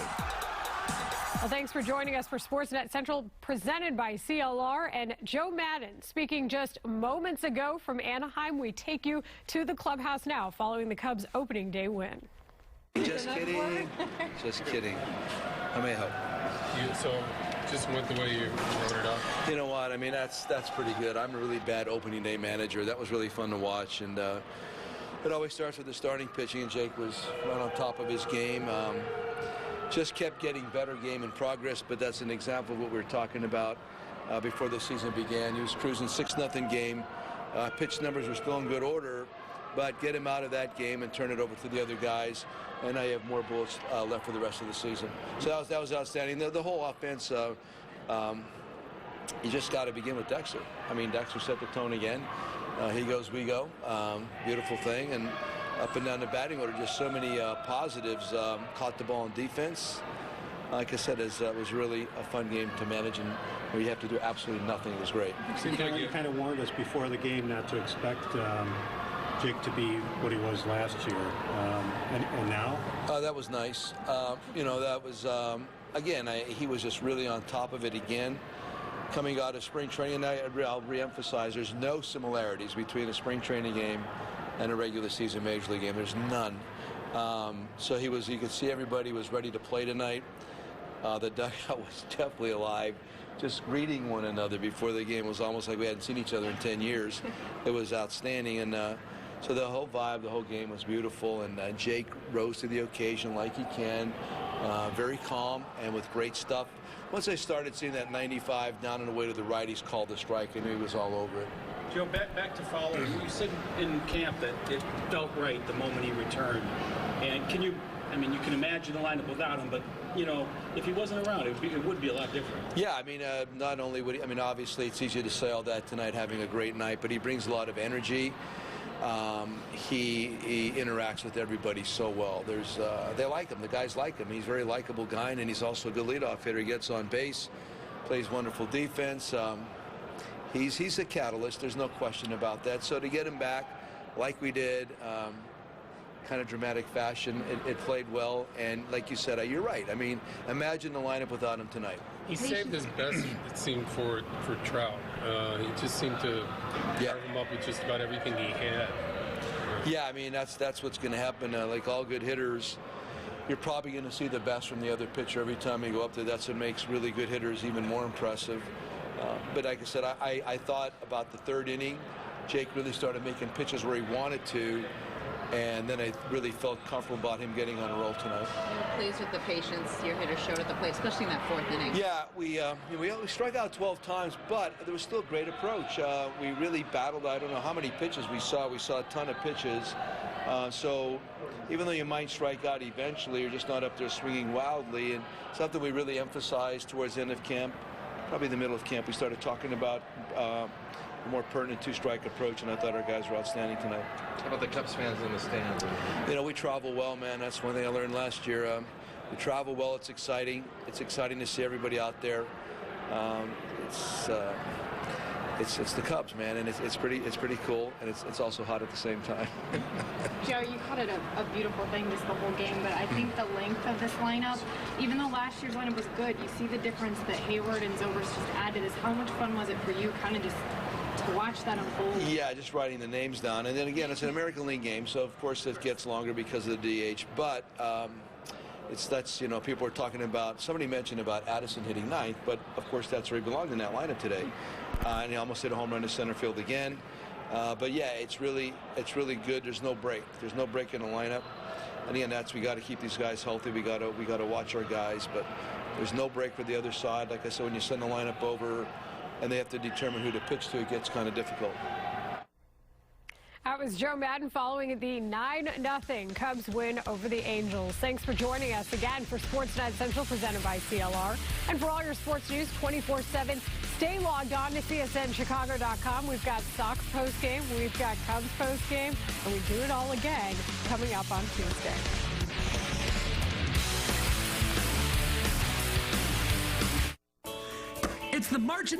Well, thanks for joining us for Sportsnet Central, presented by CLR and Joe Maddon. Speaking just moments ago from Anaheim, we take you to the clubhouse now following the Cubs' opening day win. Just kidding. Just kidding. I may help. So just with the way you wrote it up? You know what? I mean, that's pretty good. I'm a really bad opening day manager. That was really fun to watch. And it always starts with the starting pitching, and Jake was right on top of his game. just kept getting better game in progress, but that's an example of what we were talking about before the season began. He was cruising 6-0 game. Pitch numbers were still in good order, but get him out of that game and turn it over to the other guys, and now you have more bullets left for the rest of the season. So that was outstanding. The whole offense, you just got to begin with Dexter. I mean, Dexter set the tone again. He goes, we go. Beautiful thing. And up and down the batting order, just so many positives. Caught the ball in defense. Like I said, it was really a fun game to manage, and where you have to do absolutely nothing. It was great. You kind of warned us before the game not to expect Jake to be what he was last year. And now? That was nice. That was, again, he was just really on top of it again. Coming out of spring training, and I'll reemphasize, there's no similarities between a spring training game and a regular season Major League game. There's none. So you could see everybody was ready to play tonight. The dugout was definitely alive. Just greeting one another before the game was almost like we hadn't seen each other in 10 years. It was outstanding. And so the whole vibe, the whole game was beautiful. And Jake rose to the occasion like he can. Very calm and with great stuff. Once I started seeing that 95 down and away to the right, he's called the strike. I knew he was all over it. Joe, back to Fowler. You said in camp that it felt right the moment he returned. And you can imagine the lineup without him, but, if he wasn't around, it would be a lot different. Yeah, not only would he, obviously it's easy to say all that tonight, having a great night, but he brings a lot of energy. He interacts with everybody so well. They like him. The guys like him. He's a very likable guy, and he's also a good leadoff hitter. He gets on base, plays wonderful defense. He's a catalyst. There's no question about that. So to get him back like we did, kind of dramatic fashion, it played well. And like you said, you're right. Imagine the lineup without him tonight. He saved his best, it seemed, for Trout. He just seemed to carve him up with just about everything he had. Yeah, that's what's going to happen. Like all good hitters, you're probably going to see the best from the other pitcher every time you go up there. That's what makes really good hitters even more impressive. But like I said, I thought about the third inning, Jake really started making pitches where he wanted to. And then I really felt comfortable about him getting on a roll tonight. You're pleased with the patience your hitters showed at the plate, especially in that fourth inning. Yeah, we struck out 12 times, but there was still a great approach. We really battled. I don't know how many pitches we saw. We saw a ton of pitches. So even though you might strike out eventually, you're just not up there swinging wildly. And something we really emphasized towards the end of camp, probably the middle of camp, we started talking about a more pertinent two-strike approach, and I thought our guys were outstanding tonight. How about the Cubs fans in the stands? We travel well, man. That's one thing I learned last year. We travel well. It's exciting. It's exciting to see everybody out there. It's the Cubs, man, and it's pretty cool, and it's also hot at the same time. Joe, you called it a beautiful thing just the whole game, but I think the length of this lineup, even though last year's lineup was good, you see the difference that Hayward and Zobrist just add to this. How much fun was it for you kind of just to watch that unfold? Yeah, just writing the names down. And then again, it's an American League game, so of course it gets longer because of the DH. But people are talking about, somebody mentioned about Addison hitting ninth, but of course that's where he belonged in that lineup today. And he almost hit a home run to center field again. But yeah, it's really good. There's no break. There's no break in the lineup. And again, we got to keep these guys healthy. We got to watch our guys, but there's no break for the other side. Like I said, when you send the lineup over and they have to determine who to pitch to, it gets kind of difficult. That was Joe Madden following the 9-0 Cubs win over the Angels. Thanks for joining us again for Sportsnet Central presented by CLR. And for all your sports news 24/7, stay logged on to CSNChicago.com. We've got Sox postgame, we've got Cubs postgame, and we do it all again coming up on Tuesday. It's the March